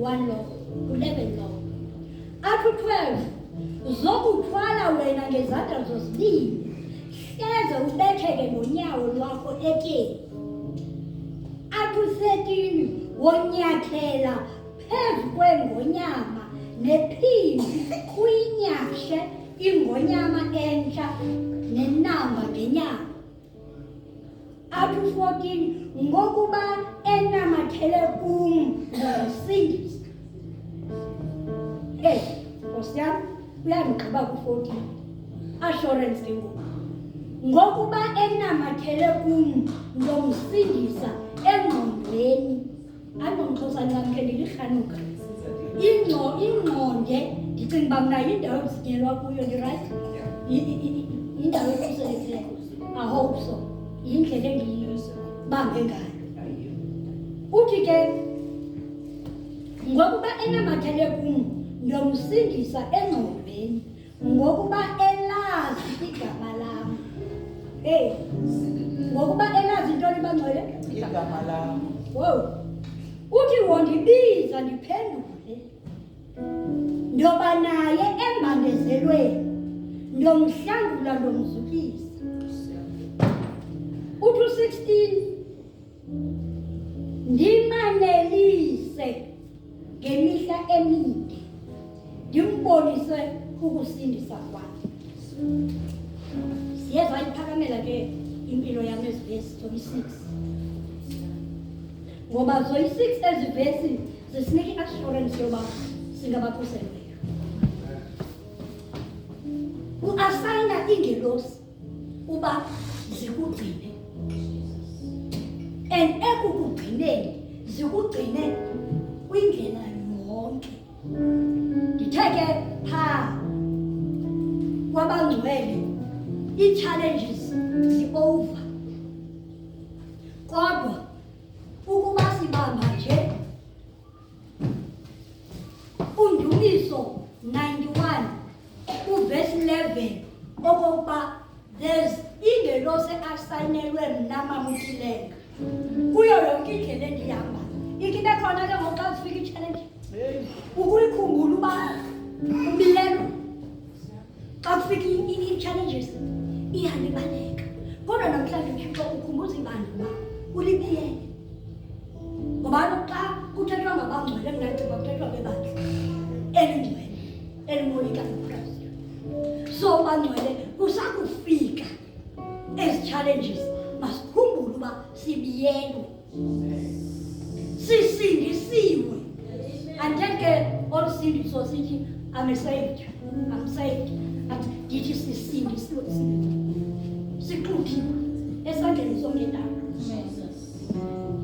1 law 11 law athi 12 zokuthwala wena ngezandla zozibini hleze ubetheke ngonyawo lwakho etyeni athi 13 wonyathela phezu kwengonyama nephimbi kuyinyashe ingonyama entsha nenamba ngenyama athi 14 ngokuba enamathele kum ngosindisa Nkosi yami uyangigqiba ku-14 assurance ke ngoku ngokuba enamathele kum ngomsindisa engqondweni anomxhosana wam khe ndilirhanuka ingqonde ndicinga uba mna yindawo ezinyelwa kuyo ndirayithi yindawo ekhuselekileyo ahope so yindlela engiyibambe ngayo uthi ke ngokuba enamathele kum ndomsindisa engqondweni ngokuba elazi igama lam ngokuba elazi intoni bangcwele igama lam wow uthi wondibiza ndiphendule ndoba naye embandezelweni ndomhlangula ndomzukisa uthi 16 ndimanelise ngemihla emide ndimbonise ukusindisa kwakhe siyeza ayiphakamela ke impilo yami ezivesi zoyi-6 ngoba zoyi-6 ezivesi zisinika i-assurance yoba singabakhuselweyo uasayina ingelosi uba zikugcine and ekukugcineni zikugcine kwindlela yonke ndithe ke phaa kwabangcwele ii-challenges zi-over kodwa ukuba sibamba nje undumiso 91 uvesi 11 okokuba there's ingelosi asayinelwe mna mamutilenga kuyo yonke indlela endihamba ikinde khona ke ngoku xa zifika i-challenge ukuyikhumbula uba umilelo xa kufika ii-challenges iyalibaleka kodwa namhlanje uthixo ukhumbuza ibandla uba ulibiyele ngoba xa kuthethwa ngabangcwele kungacinga kuthethwa bebandla elingcwele elimoyika uKristu so bangcwele kusakufika ezi challenges sibiyelwe sisindisiwe andeke olusindiso sithi I'm saved ndithi sisindisiwe sixuthiwe esandleni somlindalo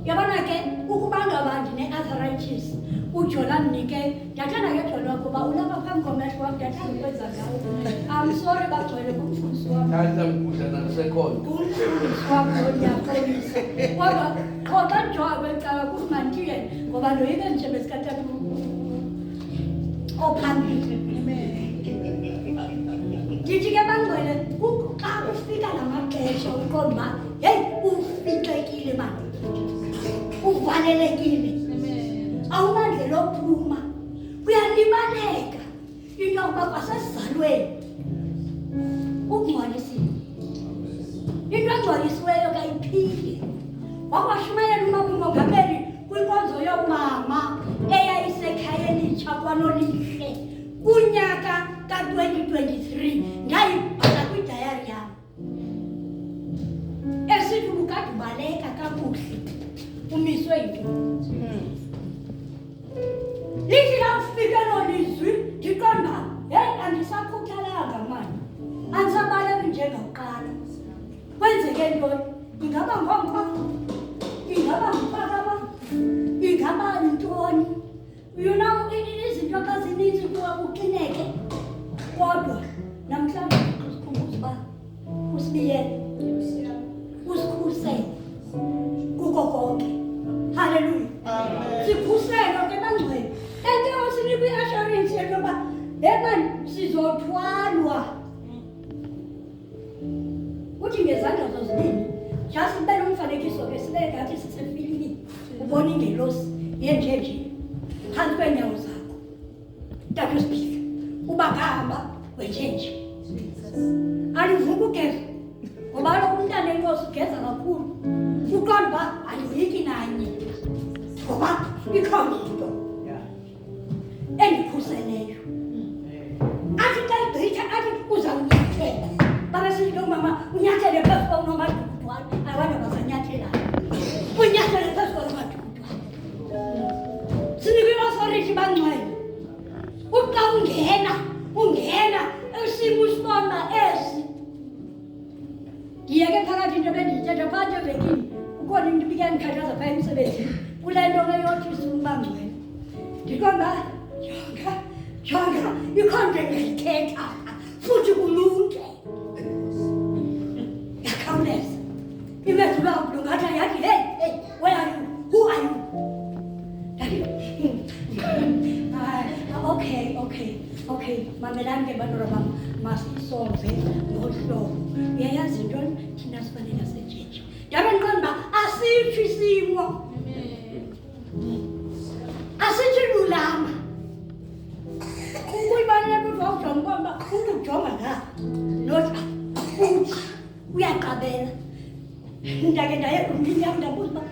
yabona ke ukuba ngaba ndine-arthritis uJola mnike ndiyathanda ke Jola kuba ulapha phambi komehlo wam ndiyathanda ukwenza ngawo sorry bagcwele kumfundisi wam ngumfundisi wam ndiyaxolisa kodwa qho xa ndijonga kwecala kusimantile ngoba ndoyibe njebe sikatata ophambili ndithi ke bangcwele xa kufika la maxesha uqonda uba heyi ufikekile mani uvalelekile awunandlela ophuma uyalibaleka into yokuba kwasesizalweni ukungcwalisiwe into engcwalisiweyo kayiphile wakwashumayela umongameli kwinkonzo yoomama eyayisekhaya elitsha kwanolihle kunyaka ka-2023 ndayibhala kwidayari yam esithi ubukade ubaleka kakuhle umiswe yinto lithi lafika lolizwi ndiqonda heyi andisakhuthalanga mani andisabaleki njengakuqala kwenzeke ntoni ingaba ngompa ingaba ngupakaba ingaba ntoni izinto kazininzi kuwa uqineke kodwa namhlanje usikhumbuza uba usibiyele usikhusele kuko konke haleluya sikhuselwe ke bangcwele ente osinikwe i-assurance yokuba yemani sizothwalwa uthi ngezandla zozibini just sibe nomfanekiso ke sibe ngathi sisefilini ubona ingelosi yenjenje phansi kweenyawo zakho tata usiphika ubangahamba wenjenje alivuka ugeza ngoba kaloku umntana enkosi ugeza kakhulu uqonda uba aliyoyiki nanye ngoba ikhona into endikhuseleyo athi xa igqitha athi uzawunyathela babesithi lo mama unyathele phezu kwaunomadukudwane abantu abazanyathelana unyathele phezu kwaunomadukudwane sinikwe i-authority bangcwele uxa ungena esimo usibona esi ndiyeke phakathi into bendiyithetha phakathi evekini ukhona into ibike ndikhathaza phaa emsebenzini kule nto keyothi simbangcwele ndiqonda jonga ikhonto engayithetha futhi kulunge yakhawuleza imezulu kulungatha yathi hey where are you who are you okay mamelani ke bantwana bam masisolve ngohlobo uyayazi intoni thina sifanele sejeje ndabe ndiqonda uba asitsho isimo asitsho lulama ukuyibaluleka ukuthi wawujonga uba umntu ujonga na nothi uthi uyaqabela ndake ndayeka umlini yam ndabuza uba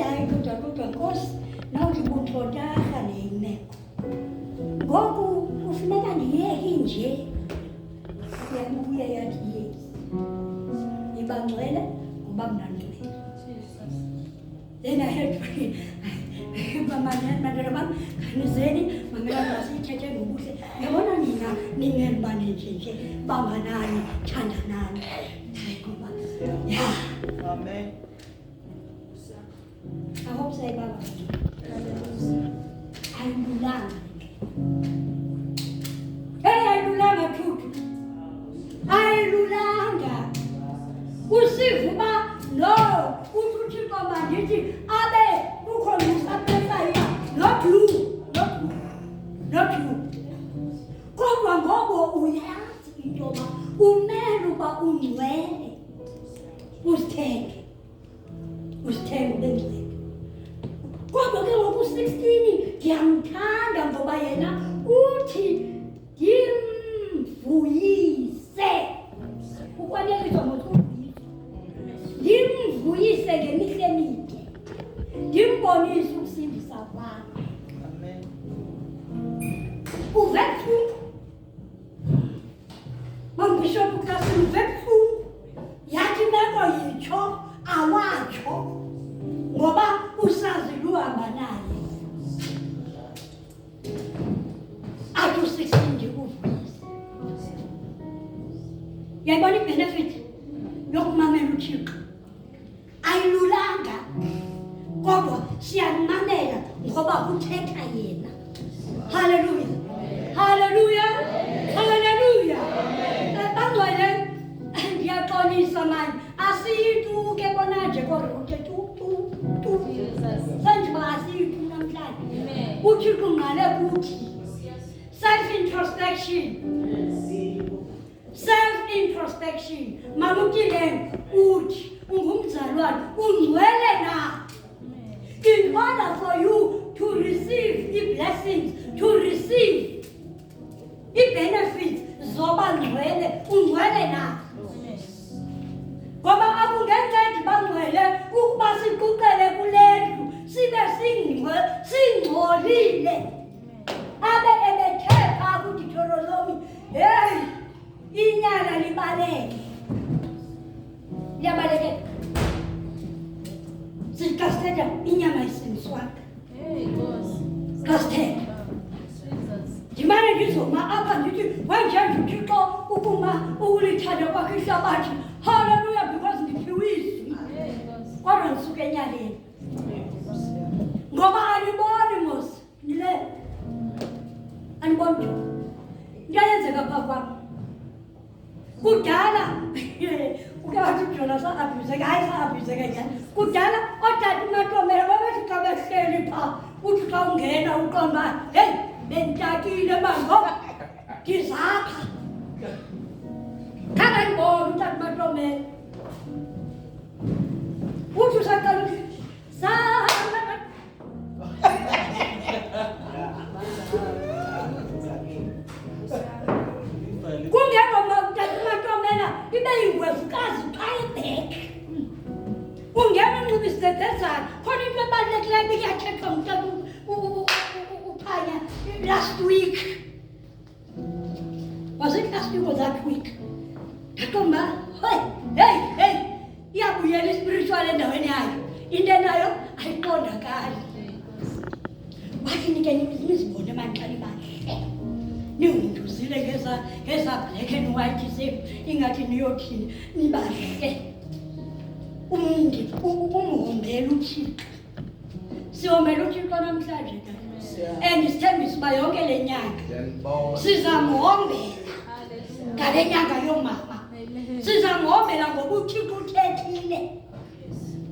hayi kodwa nkosi nawundibuthotarha neyimeko ngoku kufuneka ndiyeki nje yabuya yathi yeki ibangcwele ngoba mnandibele then I had bantwana bam khanizeni mamela masiyithethe ngobuhle yabona nina ningenibane njenje bambanani thandanani ngoba ya Amen. I hope sayibaba ayilulanga ayilulanga thuthu ayilulanga usiva uba no uthi uthixo mandithi abe ukhona usaphesaya not you kodwa ngoku uyazi into yoba umele uba ungcwele uzithenge ube ngcwele kodwa ke ngoku 16 ndiyamthanda ngoba yena uthi ndimvuyise ukwaneliswa ngokuvuyisa ndimvuyise ngemihle emide ndimbonise ukusindisa kwakhe uve buhlungu mambishop kasi uve buhlungu yathi imeko yitsho awazi Uyayibona i-benefit yokumamela uThixo. Ayilulanga kodwa siyamamela ngoba kuthetha yena. Hallelujah. Hallelujah. Hallelujah. Bangcwele ndiyaxolisa manje asiyituke bona nje kodwa tu. Senjiba asiyitu namhlanje. uThixo ngale kuthi self-introspection mamukile uthi ungumzalwane ungcwele na. In order for you to receive the blessings, to receive the benefits zoba ngcwele ungcwele na. Ngoba akungencedi bangcwele ukuba siquqele kulendlu sibe singcolile. Abe ebethetha kuDeuteronomy, hey, inyala libaleke. Liyabaleke. Sikasteka inyama isimswaka. Kasteka. Ndimane ndizoma apha ndithi wenjenje uThixo ukuma ukulithanda kwakhe ihlabathi. Hallelujah, because ndiphiwe izwi. Kodwa ndisuke enyaleni. Ngoba aniboni mos nile. Aniboni nje. Ndiyayenzeka phaa kwam. Kudala ukathi uJonas abhuzeka, hayi sa-abhuzeka njani. Kudala ootata uMatomela babethi xa behleli phaa uthi xa ungena uqonda uba heyi benditakile bango ndizapha. Khange ndibone utata uMatomela. Uthi usaqala uthi kungengoma utata uMatomela ibe yingwevukazi phayibhek. Ungena unxiba isidedezana khona into ebalulekileyo ibiyathethwa ngutata uPhanya last week. Was it last week or that week? Ndatomba hey iyabuyela ispiritual endaweni yayo. Into enayo ayiqondakali. Wathi nike nizibone manxani bahle. Ningunduzile ngeza black and white zenu ingathi niyothini nibahle. Umhombela uThixo. Sihombela uThixo namhlanje and sithembisa uba yonke le nyanga sizamhombela ngale nyanga yomama. Sizamhombela ngoba uThixo uthethile.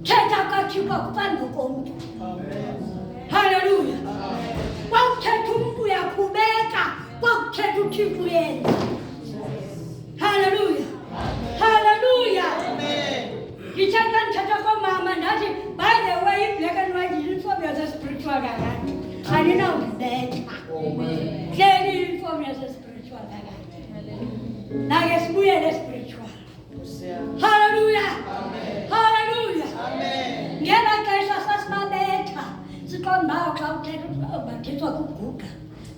Thetha kaThixo akufani nokomntu. Hallelujah. Kwakuthetha umuntu uyakhubeka, kwakuthetha uThixo uyenza. Hallelujah. Hallelujah. Ndithetha komama ndathi, by the way, black and white uniform yasespiritual kakade. Andinawundibetha. Hleli uniform yasespiritual kakade. Nake sibuyele spiritual. Hallelujah. Hallelujah. Ngela xesha sasibabetha. Siqonda xa uthetha bathethwa kuguga.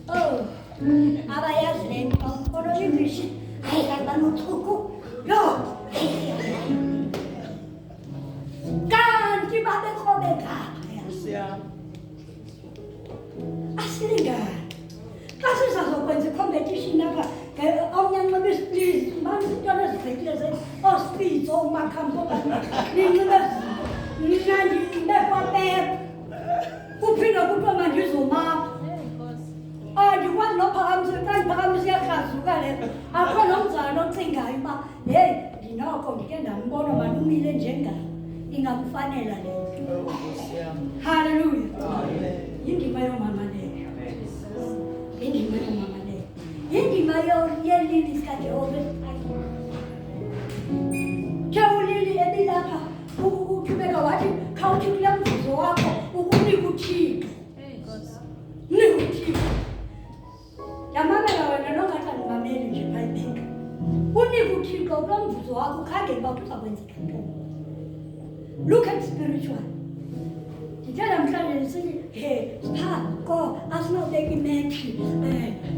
Oh, abayazi le nto. Kodwa English hayi kanti yo. Kanti babekhobekanga. Asilingani. Xa sizazokwenza i-competition apha omnyanxiba isiplizi banisitona ezibhekile ospitso umakhampo ninxibe nina ndinxibe kwapepa kuphinde kuthiwa mandizomapha. Andikwazi nophakamisa xa ndiphakamisa iyakrazuka le akho nomzala ocingayo uba heyi ndinoko ndike ndambona mani umile njengam ingamfanela le nto. Hallelujah. Yindima yomama leyo. Yindima yomama leyo. Yindima yelili sikaJehova. Ulili ebilapha uthubeka wathi khawuthi kule mvuzo wakho ukunika uThixo. Nika uThixo. Yamamela wena nongathi andimameli nje phayibheka. Unika uThixo kulo mvuzo wakho ukhangele uba kuzakwenzeka ntoni. Look at spiritual. Ndithetha namhlanje ndisithi ko asinobeka imethi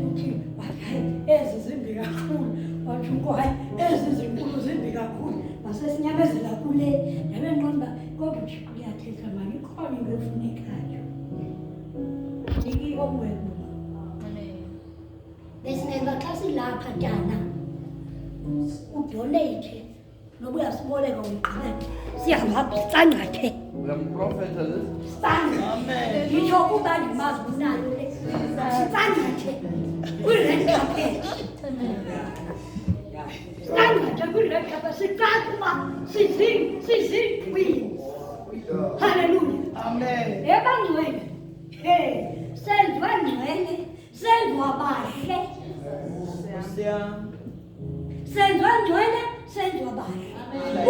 uthi hayi ezi zimbi kakhulu. Wathi unko hayi ezi zinkulu zimbi kakhulu. Masesinyamezela kule ndabe ndiqonda kodwa uThixo uyathetha mani ikhona into efunekayo. Homework. Besingenza xa silapha tana udonate noba uyasiboleka uyiqhubeke siyahamba sicangcathe ngitsho kuba ndimazi unayo le sicangcathe kwi-red carpet sicangcathe kwi-red carpet sicaca uba siziiqueens. Hallelujah. Ebangcwele senziwa ngcwele senziwa bahle senziwa ngcwele senziwa bahle.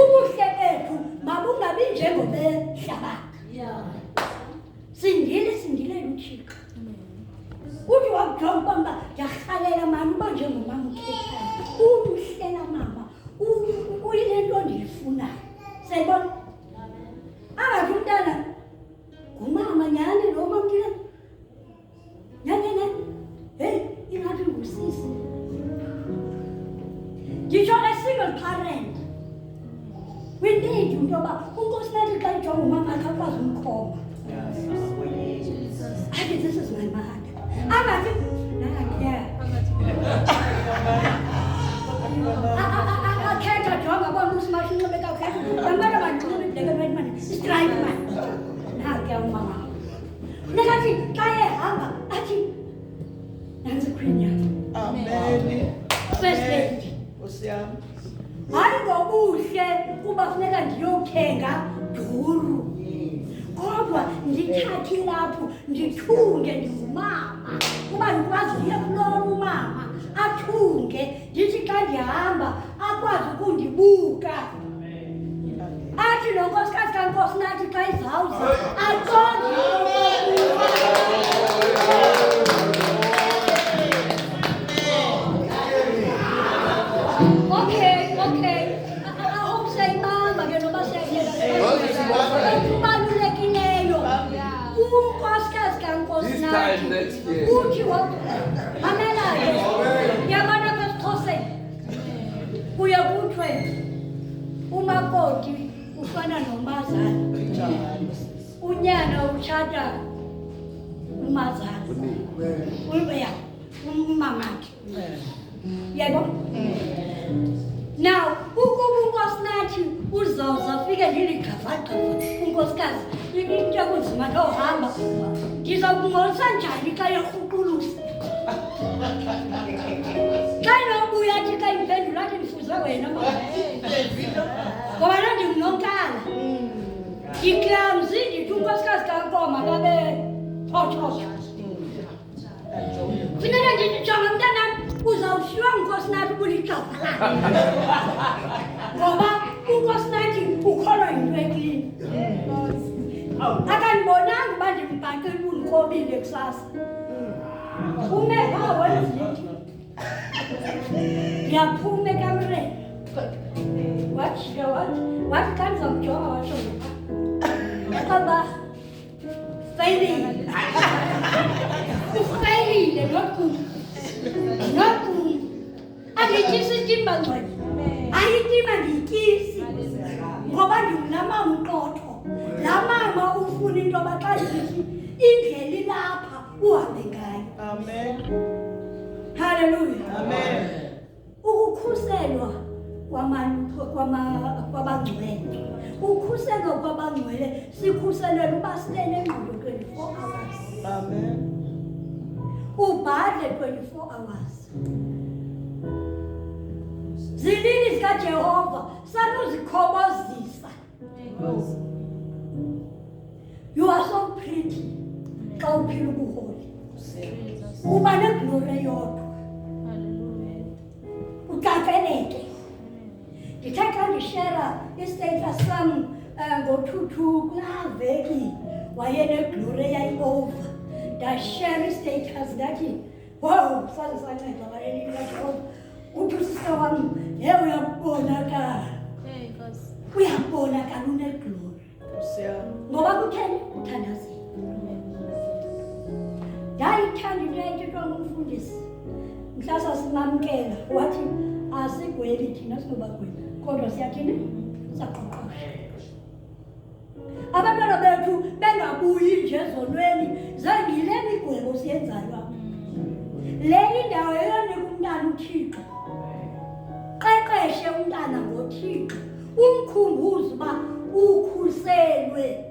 Ubuhle bethu mabungabi njengobehlabathi. Sindile luthixo uthi wakujonga kwamba ndiyarhalela mani uba njengomama ukhethayo umhlela mama uyile nto ndiyifunayo. Sayibona angathi umntana ngumama nyani lo mamkile nyani heyi ingathi ngusisi. Ngitsho a-single parent kwintetho into yoba unkosinathi xa ijonga umama akhe akwazi umkhomba. Athi this is my mother. Angathi akhetha jonga bona usimashi unxibe kakhetha bamana banxibe ibhleke mani istrike mani nakhe umama nekathi xa ehamba athi nantsi queen yam. First lady hayi ngobuhle kuba funeka ndiyothenga duru kodwa ndithathe lapho ndithunge ndingumama kuba ndikwazi uye kulona umama athunge ndithi xa ndihamba akwazi ukundibuka. Athi lo nkosikazi kaNkosinathi xa izawuza aqonde Okay. I hope sayimanga ke noba siyayela kubalulekileyo unkosikazi kaNkosinathi uthi mamelayo yabona kwesiXhoseni kuye kuthiwe umakoti ufana nomazana unyana utshata umazana umamakhe yebo. Now ukuba unkosinathi uzawuza fike ndiligxavagxava unkosikazi into ekunzima ndohamba ndizawukungolisa njani xa yerhuqulusa xa inobuya athi xa imphendula athi ndifuze wena ngoba nandimnonkala ndiklamzi ndithi unkosikazi kaNkoma kabe phothoza funeka ndithi jonga mntanam uzawushiywa ngunkosinathi ubuligxavalana ngoba unkosinathi ukholwa yinto eklini. Akandibonanga uba ndimbhaqile undikobile kusasa ume wenziti ndiyaphuma ekamreni wajika wathi xa ndizamjonga watsho aba feyilile ufeyilile nokum andityisi itimba ngcwele ayitima ndiyityisi ngoba ndingunamama uqotho. Laa mama ufuna into yoba xa ndithi indlela ilapha uhambe ngayo. Hallelujah. Ukukhuselwa kwabangcwele ukhuselwa kwabangcwele sikhuselelwa uba sibe nengqondo 24 hours. Ubhadle 24 hours. Zilili zikaJehova sanuzikhobozisa. You are so pretty xa uphila ubuholi uba neglori yodwa ucaceleke. Ndithe xa ndishera istatus sam ngo-2 kulaa veki wayeneglori eyayiova ndashera istatus ndathi wow saze sanceda walelini kaJehova uthi usista wam ye uyabonakala uneglori ngoba kutheni uthandazile. Ndayithanda into eyayithethwa ngumfundisi mhlasa simamkela wathi asigwebi thina sinobagwebi kodwa siyathini saqoqosha. Abantwana bethu bengabuyi nje ezonweni zengile migwebo siyenzayo apha. Le indawo eyonika umntana uThixo xa ukuxhumana ngoThixo umkhumbuze uba ukhuselwe.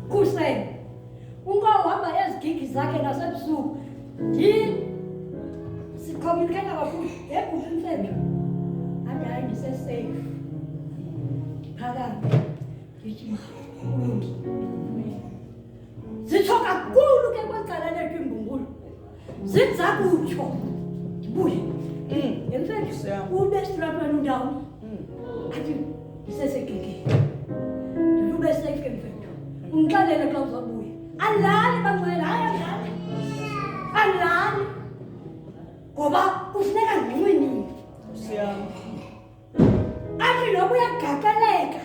Khuselwe. Ungahamba ezigigi zakhe nasebusuku. Sicommunicate kakhulu. Yebo mfethu. Hayi ndise-safe. Phakathi. Ngithi kulungi. Zitsho kakhulu ke kwecala lethu imbungulu. Zenza kutsho. Ndibuye. Mfethu ube silaphana undawo. Athi isesegege. Ndilube safe ke mfethu. Ungixelele xa uzabuya. Alali bangcwele hayi alali. Alali. Ngoba kufuneka ngqinile. Athi noba uyagagaleka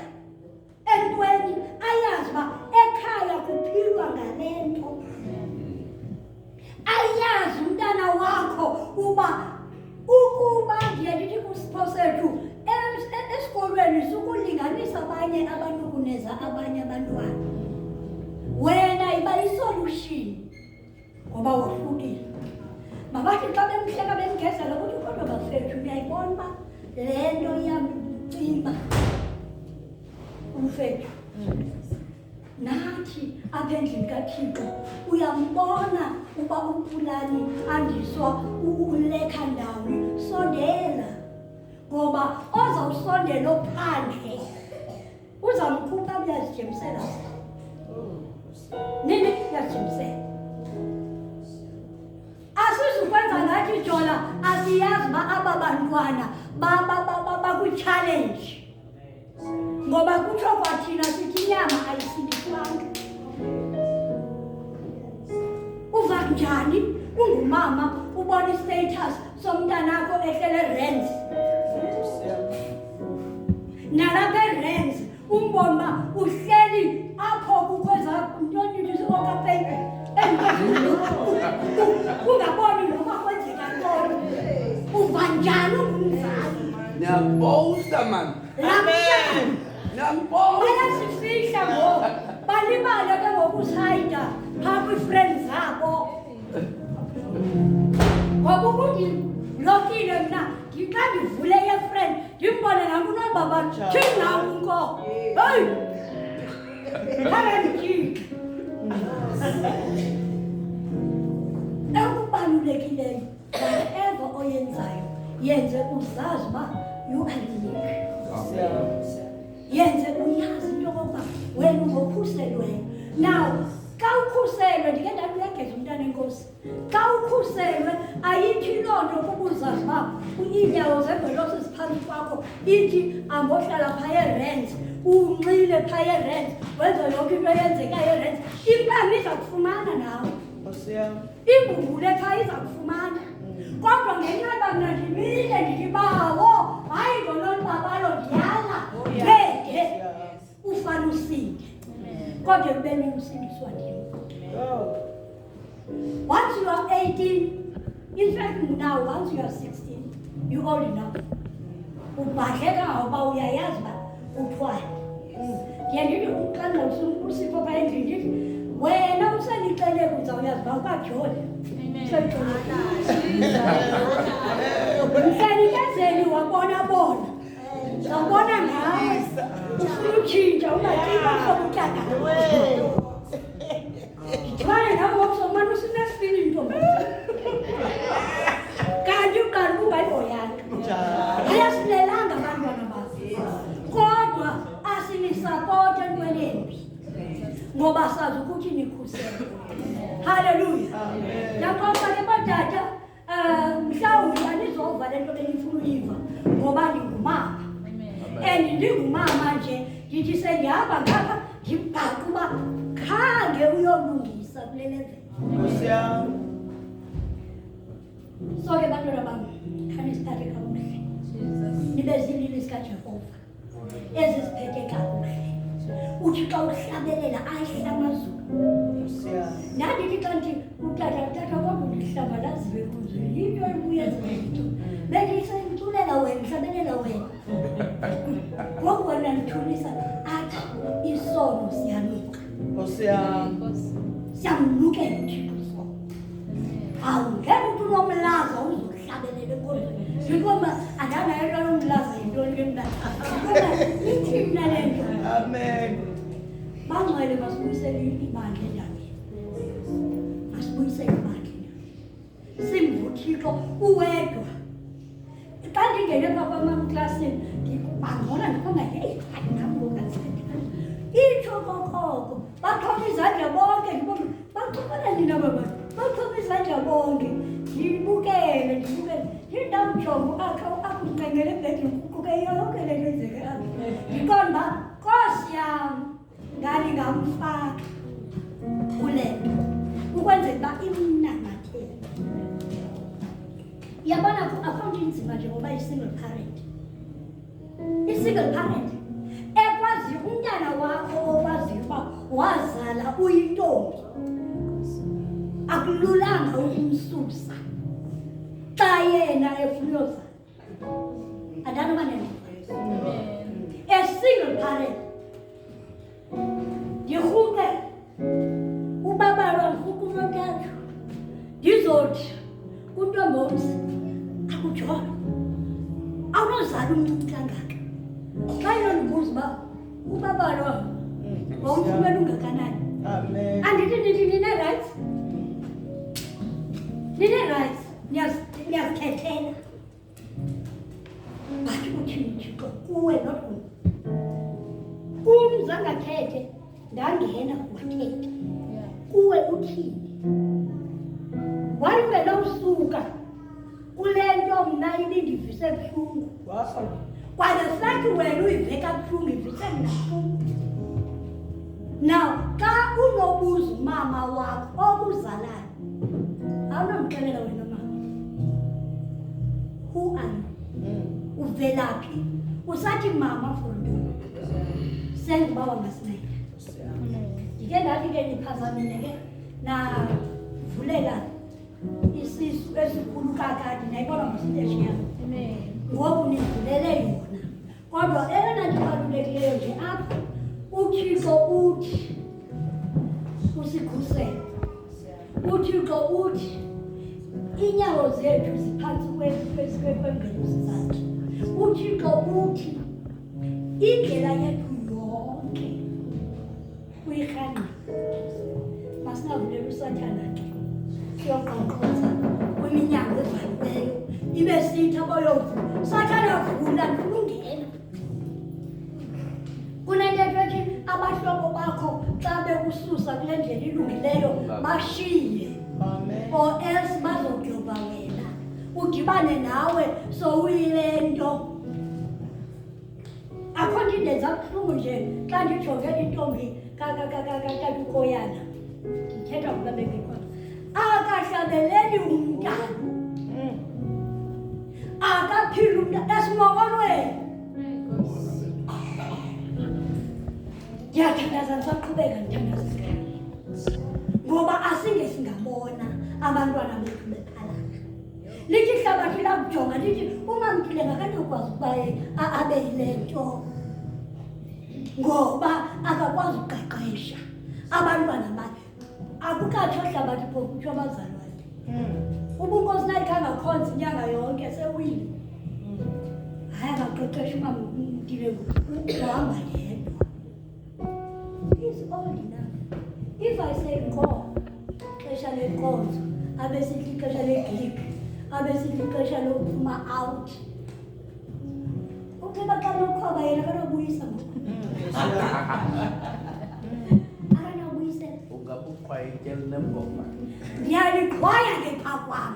entweni ayazi uba ekhaya kuphilwa ngale nto. Ayazi umntana wakho ukuba ndiye ndithi kusipho sethu esikolweni sukulinganisa abanye abantu kuneza abanye abantwana. Wena iba isolution ngoba wohlukile. Mabathi xa bemhleka bemgezela ukuthi kodwa bafethu uyayibona uba le nto iyamcimba umfethu. Nathi apha endlini kaThixo uyambona uba uPulani andiswa ukulekha ndawoni. Sondela ngoba ozawusondela ophandle uzamkhupha uyazijemisela. Nini uyazijemisela. Asizukwenza ngathi Jola asiyazi uba aba bantwana bakwi-challenge. Ngoba kutsho kwathina sithi inyama ayisindiswanga. Uva njani ungumama ubona i-status somntanakho ehlele rents. Nalapha e-rents umbona uhleli apho kukweza ntoni okapeni. Ungaboni noma kwenzeka ntoni. Uva njani ungumzali. Niyabonga man. Amen. Niyabonga. Bayasifihla ngoku. Balibale ke ngokusayida phaa kwii-friends zabo. Ngoba ubundilokile mna xa ndivule ye-friend ndimbone nakunobaba thini nawo unko. Heyi! Khange ndityike. Okubalulekileyo whatever oyenzayo yenze uzazi uba you are unique. Yenze uyazi into yokokuba wena ungokhuselweyo. Now xa ukhuselwe ndike ndakuyageza umntana enkosi. Xa ukhuselwe ayithi loo nto kuba uzazi uba iinyawo zebhelosi ziphantsi kwakho ithi ambohlala phaa ye-rent unxile phaa ye-rent wenza yonke into eyenzekayo ye-rent. Impama iza kufumana nawe. Imbumbule phaa iza kufumana. Kodwa ngenxa yoba mna ndimile ndibawo hayi ndononibabalo ndiyala bede ufane usinde. Kodwa ekubeni usindiswa ndim. Once you are 18, in fact now once you are 16, you old enough. Ubhadleka ngoba uyayazi uba uthwani. Ndiye ndithi xa usipho phaa endlini ndithi wena usenixeleka uzawuyazi uba ukajoli. Mhlanikezeli wabona bona. Zawubona ngawe. Ufuna utshintsha ungacinga usokutata. Ndibane nawe ngokusomana usinesipili intombi. Kanti uqala ungayihoyanga. Ayasilelanga abantwana bazi. Kodwa asinisapote entweni embi. Ngoba sazi ukuthi nikhuselwe. Hallelujah. Nakosa ke batata mhlawumbi anizova le nto benifuna uyiva ngoba ndingumama. And ndingumama nje ndithi sendihamba ngapha ndibhaqa uba khange uyolungisa kule level. So ke bantwana bam khani sithathe kakuhle. Nibe zilili zikaJehova eziziphethe kakuhle. Uthi xa uhlabelela ahle amazulu. Nandithi xa ndithi utata kodwa ndihlambalaziwe kuzo yinto ebuya zinto. Bendisentulela wena ndihlabelela wena. Ngoku wena ndithulisa athi isono siyanuka. Siyamnukela uThixo isono. Awungeke uthi unomlaza uzohlabelela enkonzweni. Ndikoma andanayo loo mlaza yintoni ke mna ithi mna le nto Amen. bangcwele masibuyisele ibandla endabeni masibuyisele ibandla simvuthixo uwedwa xa ndingene pha kwamaklasini bangona ndikhona nam itsho kokoko baxhoma izandla bonke baxhomela nina baba baxhoma izandla bonke ndibukele ndindamjongo akunqengele ebhedini kuquke yonke le nto enzeke apha ndiqonda uba Nkosi yam ngamfaka kule nto ukwenzela uba imnamathele yabona akho nto inzima njengoba i-single parent i-single parent ekwaziyo umntana wakho okwaziyo uba wazala uyintombi akululanga ukumsusa xa yena efuna uyozala andanoba a single parent ndirhuqe ubaba lwamrhuqu unontathu ndizothi kuntombomzi akujona awunozala umncinci kangaka xa inondibuza uba ubaba lo wawumfumela ungakanani andithi nine-rights nine-rights niyazikhethela but uthini Thixo kuwe not umzi angakhethe ndangena wathethe kuwe uthini walungelowusuka kule nto mna ibindivise buhlungu kwanasathi wena uyive kabuhlungu ivise mnabuhlungu now xa unobuza umama wakho okuzalayo awunomxelela wena mama who are you uvelaphi usathi mama for ntoni senza uba wangasinayida ndike ndathi ke ndiphazamile ke navulela isisu esikhulu kakade nayibona ngositeshi yam ngoku nivulele yona kodwa eyona ndibalulekileyo nje apha uthixo uthi usikhusele uthixo uthi iinyawo zethu ziphantsi kwembelusi zakhe uthixo uthi indlela yethu yonke uyirhanqa masinavulela usathana ke siyoqoqoza kwiminyango evaliweyo ibe sithi aboyovula sathana vula ndifuna ungena kunentetho ethi abahlobo bakho xa bekususa kule ndlela ilungileyo bashiye or else bazodyoba wena udibane nawe sowuyile nto akho nto indenza buhlungu nje xa ndijongele intombi katukoyana ndithetha kubabekekwana akahlabeleli umntana akaphila umntana esimokolweni ndiyathandaza ndisaqhubeka ndithandaza ngoba asinge singabona abantwana bethu bephalana lithi ihlabathi lakujonga lithi umamkile ngakanokwazi ukuba abe yile nto ngoba akakwazi ukuqeqesha abantwana bakhe akukatsho hlabathi phokutsho abazalwane ubunkosi nayikhangakhontsi inyanga yonke sewile hayi akaqeqesha umamkile uhamba yedwa is old enough if I say ngo xesha lenkonzo abesithi ixesha legig abesithi ixesha lokuphuma out ukuba xa lokhoba yena kanobuyisa ngoku akanobuyise ungabuqhwayekeli nemboma ndiyaliqhwaya ke phaa kwam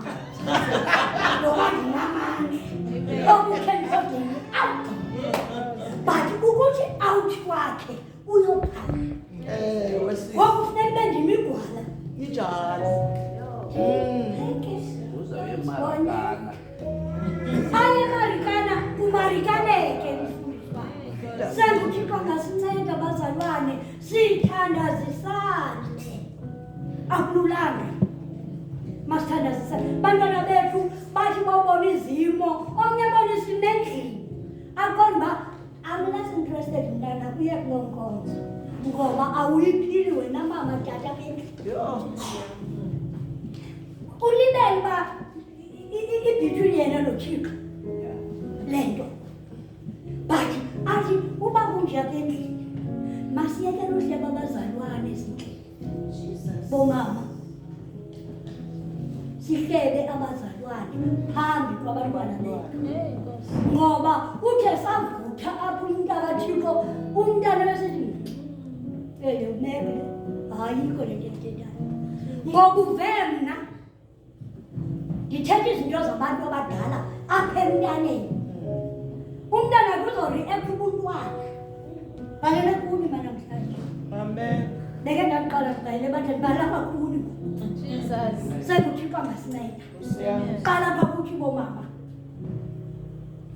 ngoba ndinamandla okukhe ndizodini out but ukuthi out kwakhe uyophala ngoku funeka ube ndimigwala uzawuye emarikana aye emarikana kumarikaneke mfundiswa senguthixo ngasinceda abazalwane sithandazisane akululanga masithandazisane bantwana bethu bathi bawubona izimo omnye bonisa imendlini aqonda uba I'm less interested mntana kuye kuloo nkonzo ngoba awuyiphili wena mama tata bendlu ulibele uba ibhitwini yena nothixo le nto ukudla apha endlini. Masiyekele uhleba abazalwane ezindlini. Bomama. Sihlebe abazalwane phambi kwabantwana bethu. Ngoba uthe savutha apho umntana kaThixo, umntana besithi umele ayikho le nto ethethayo. Ngoba uve mna ndithetha izinto zabantu abadala apha emntaneni. Umntana kuzo-react ubuntwana. Balele kuni namhlanje. Amen. Ndeke ndaqala kuqayele bathi balapha kuni. Sekuthixo angasinceda. Qalapha kuthi bomama.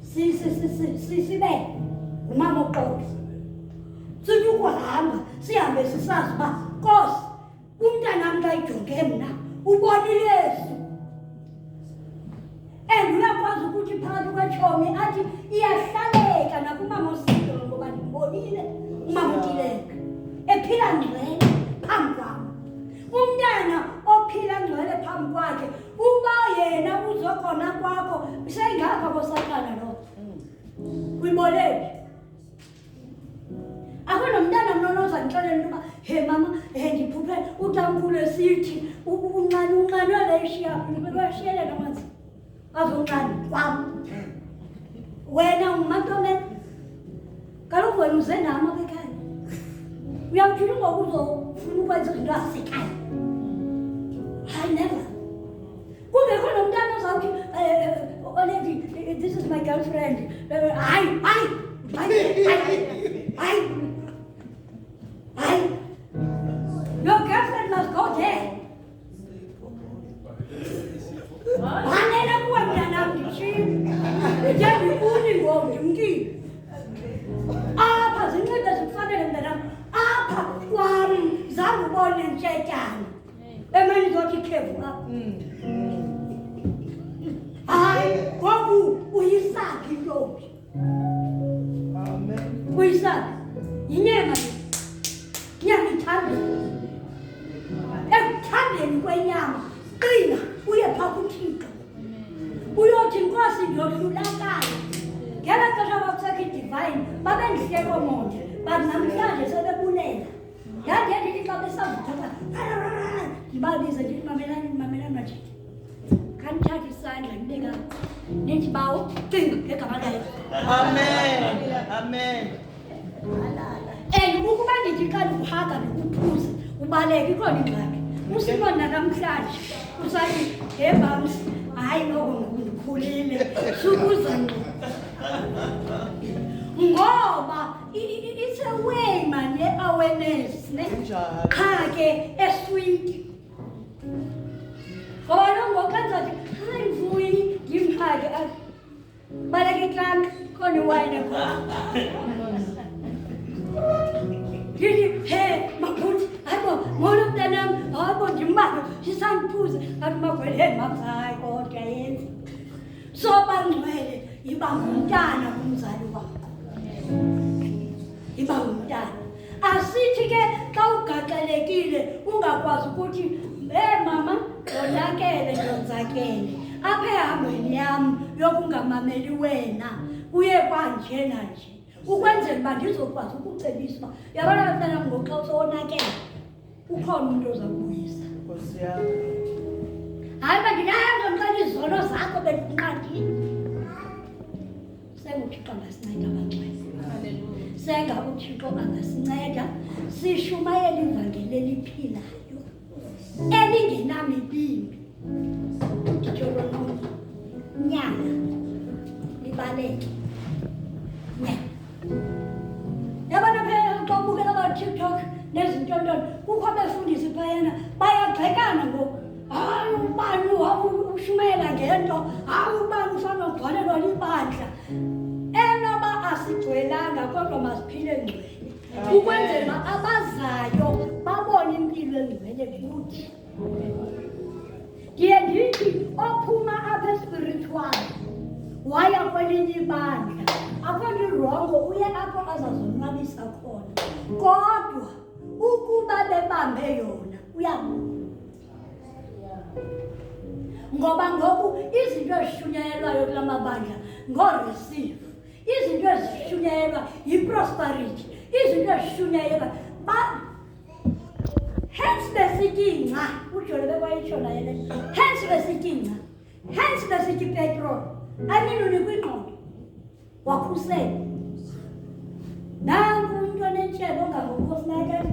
Sibe umama oqotho. Sithi ukuhamba sihambe sisazi uba Nkosi umntanam kayijonge mna ubonile Yesu. And uyakwazi ukuthi phakathi kwetshomi athi iyahlaleka nakumama uSilo ngoba ndimbonile umama uDileka ephila ngcwele phambi kwam. Umntana ophila ngcwele phambi kwakhe uba yena uzokhona kwakho sengapha kosathana lo. Uyibonile? Akunomntana mnonoza ngixelele uba he mama ndiphuphe uTankulu esithi unqanwe leshiya ngibeshiyele namanzi azonqani kwam. Wena umatomela kaloku wena uze nam apha ekhaya uyawuthini ngoku uzofuna ukwenza izinto zasekhaya. Hayi never. Kungekho nomntana ozawuthi Olevi, this is my girlfriend. Hayi. Your girlfriend must go there. Manena kuwe mntanam nditshile. Ndiyandifuni ngoku ndimkile. Apha zinxibe zikufanele mntanam. Apha kwam zange ubone ntshetyana. Emane izothi ikhevu apha. Hayi, ngoku uyisaphi intombi? Amen. Uyisaphi? Yinyama le. Inyama ithambile. Ekuthambeni kwenyama qina uye phaa kuThixo. Uyothi Nkosi ndiyohlulakala. Ngela xesha bakusekho idivine babendihleko monde but namhlanje sebebulela. Yandiye ndithi xa besavutha ndibabize ndithi mamelani majike. Khanithatha isandla ndibeka nithi bawo cinga ngegama layo. Amen. And ukuba ndithi xa ndikuhaga ndikuphuze ubaleka ikhona ingxaki. Usimona namhlanje usathi hebams hayi noko ndikhulile sukuza ngqo. Ngoba it's a way man ye-awareness ne qha ke esweet. Ngoba ngoku kanzathi hayi Vuyi ngimphake baleka iklanka khona iwayini khona. Ndithi he mabhuti hayibo molo mntanam hayibo ndimake sisandiphuze kanti magwele hayi kodwa yenza. So bangcwele iba ngumntana kumzali wakho. Iba ngumntana. Asithi ke xa ugaxelekile ungakwazi ukuthi mama yonakele yonzakele apha ehambweni yam yokungamameli wena uye kwanjena nje ukwenzela uba ndizokwazi ukucebisa uba yabona bantwana ngoku xa usonakele ukhona umntu ozakubuyisa. Hayi uba ndinayazo mxela izono zakho bendikunqandile. Senguthixo angasinceda abangcwele. Senga uThixo angasinceda sishumayele ivangeli eliphilayo elingenamibimbi. Uthixo lonke nyana libaleke nyana. Yabona phela xa ubukela aba-TikTok nezintontoni kukho abefundisi phayana bayagxekana ngoku. Hayi ubani ushumayela ngento, hayi ubani ufana ugcwalelwa libandla. Enoba asigcwelanga kodwa masiphile ngcwele ukwenzela abazayo babone impilo engcwele kuthi. Ndiye ndithi ophuma apha espiritual waya kwelinye ibandla akho nto irongo uye apho azazonwabisa khona, kodwa ukuba bebambe yona uyabuya. Ngoba ngoku izinto ezishunyayelwayo kula mabandla ngo-receive. izinto ezishunyayelwa yi-prosperity, izinto ezishunyayelwa hence besithi ngca, ujole bekwayitsho naye le, hence besithi ngca, hence besithi petrol, aminuni kwingqondo, wakhusela. Nangu into nentyebo ongangokosinakela,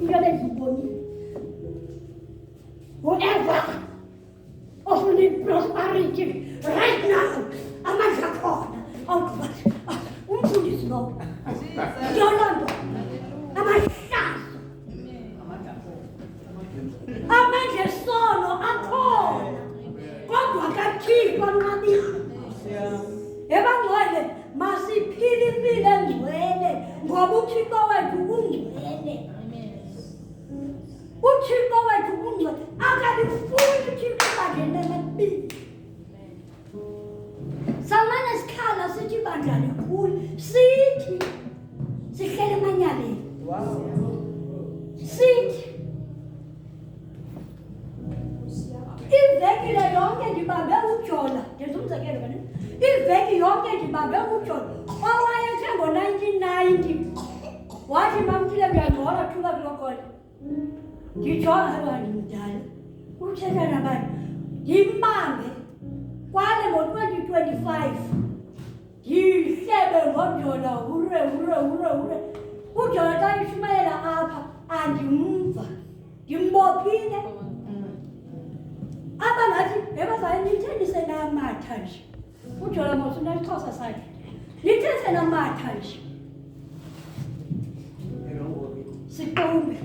into bezibonile. Whoever offering prosperity right now, amandla khona umfundisi lo yolonto amahlazo amandla esono akhona kodwa kaThixo anqabile. Ebangcwele masiphile impilo engcwele ngoba uThixo wethu ungcwele. uThixo wethu ungcwele akalifuni uThixo bangene nebili. Samane sikhala sithi bandla likhulu sithi sihlele emanyaleni sithi iveki le yonke ndibambe uJona, ndenza umzekelo bani, iveki yonke ndibambe uJona owayethe ngo-1990 wathi mamthile ngiyangcola thuba kulokhona ndijonga abantu mdala uthetha nabantu ndimbambe kwale ngo-2025 ndihlebe ngoJona hure uJona xa ishumayela apha andimva ndimbophile. Abangathi ebazayo nithethise namatha nje uJona mos unesixhosa sakhe nithethise namatha nje siqumbe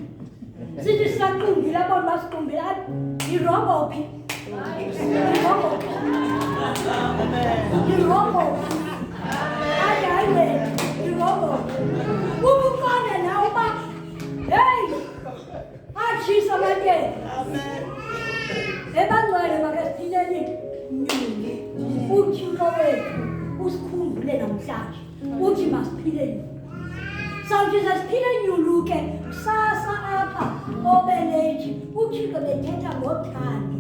sithi sisaqumbile abantu basiqumbile irobophi hayiwe irobophi ubukone nawe uba heyi atshisa banteni ebangcwele makasiphileni nyuni uThixo wethu usikhumbule namhlanje uthi masiphileni. Sawuthi sasiphile nyuluke kusasa apha obelethi uThixo bethetha ngothando.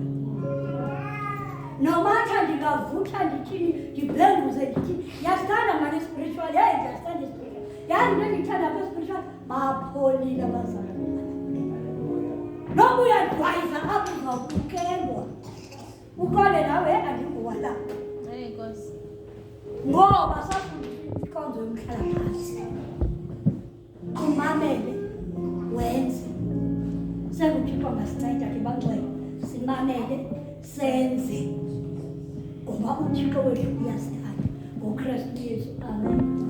Nomatha ndingavutha ndithini ndibhenguze ndithi yasithanda mani spiritual, yeyi ndiyasithanda spiritual, yazi into endiyithanda apha spiritual bapholile abazali. Noba uyadwayiza apho uzawubukelwa ukole nawe andinguwala ngoba safundisa inkonzo yomhlalaphantsi umamele wenze. SenguThixo ngasinceda ke bangcwele simamele senze ngoba uThixo wethu uyasithanda ngoKristu Yesu. Amen.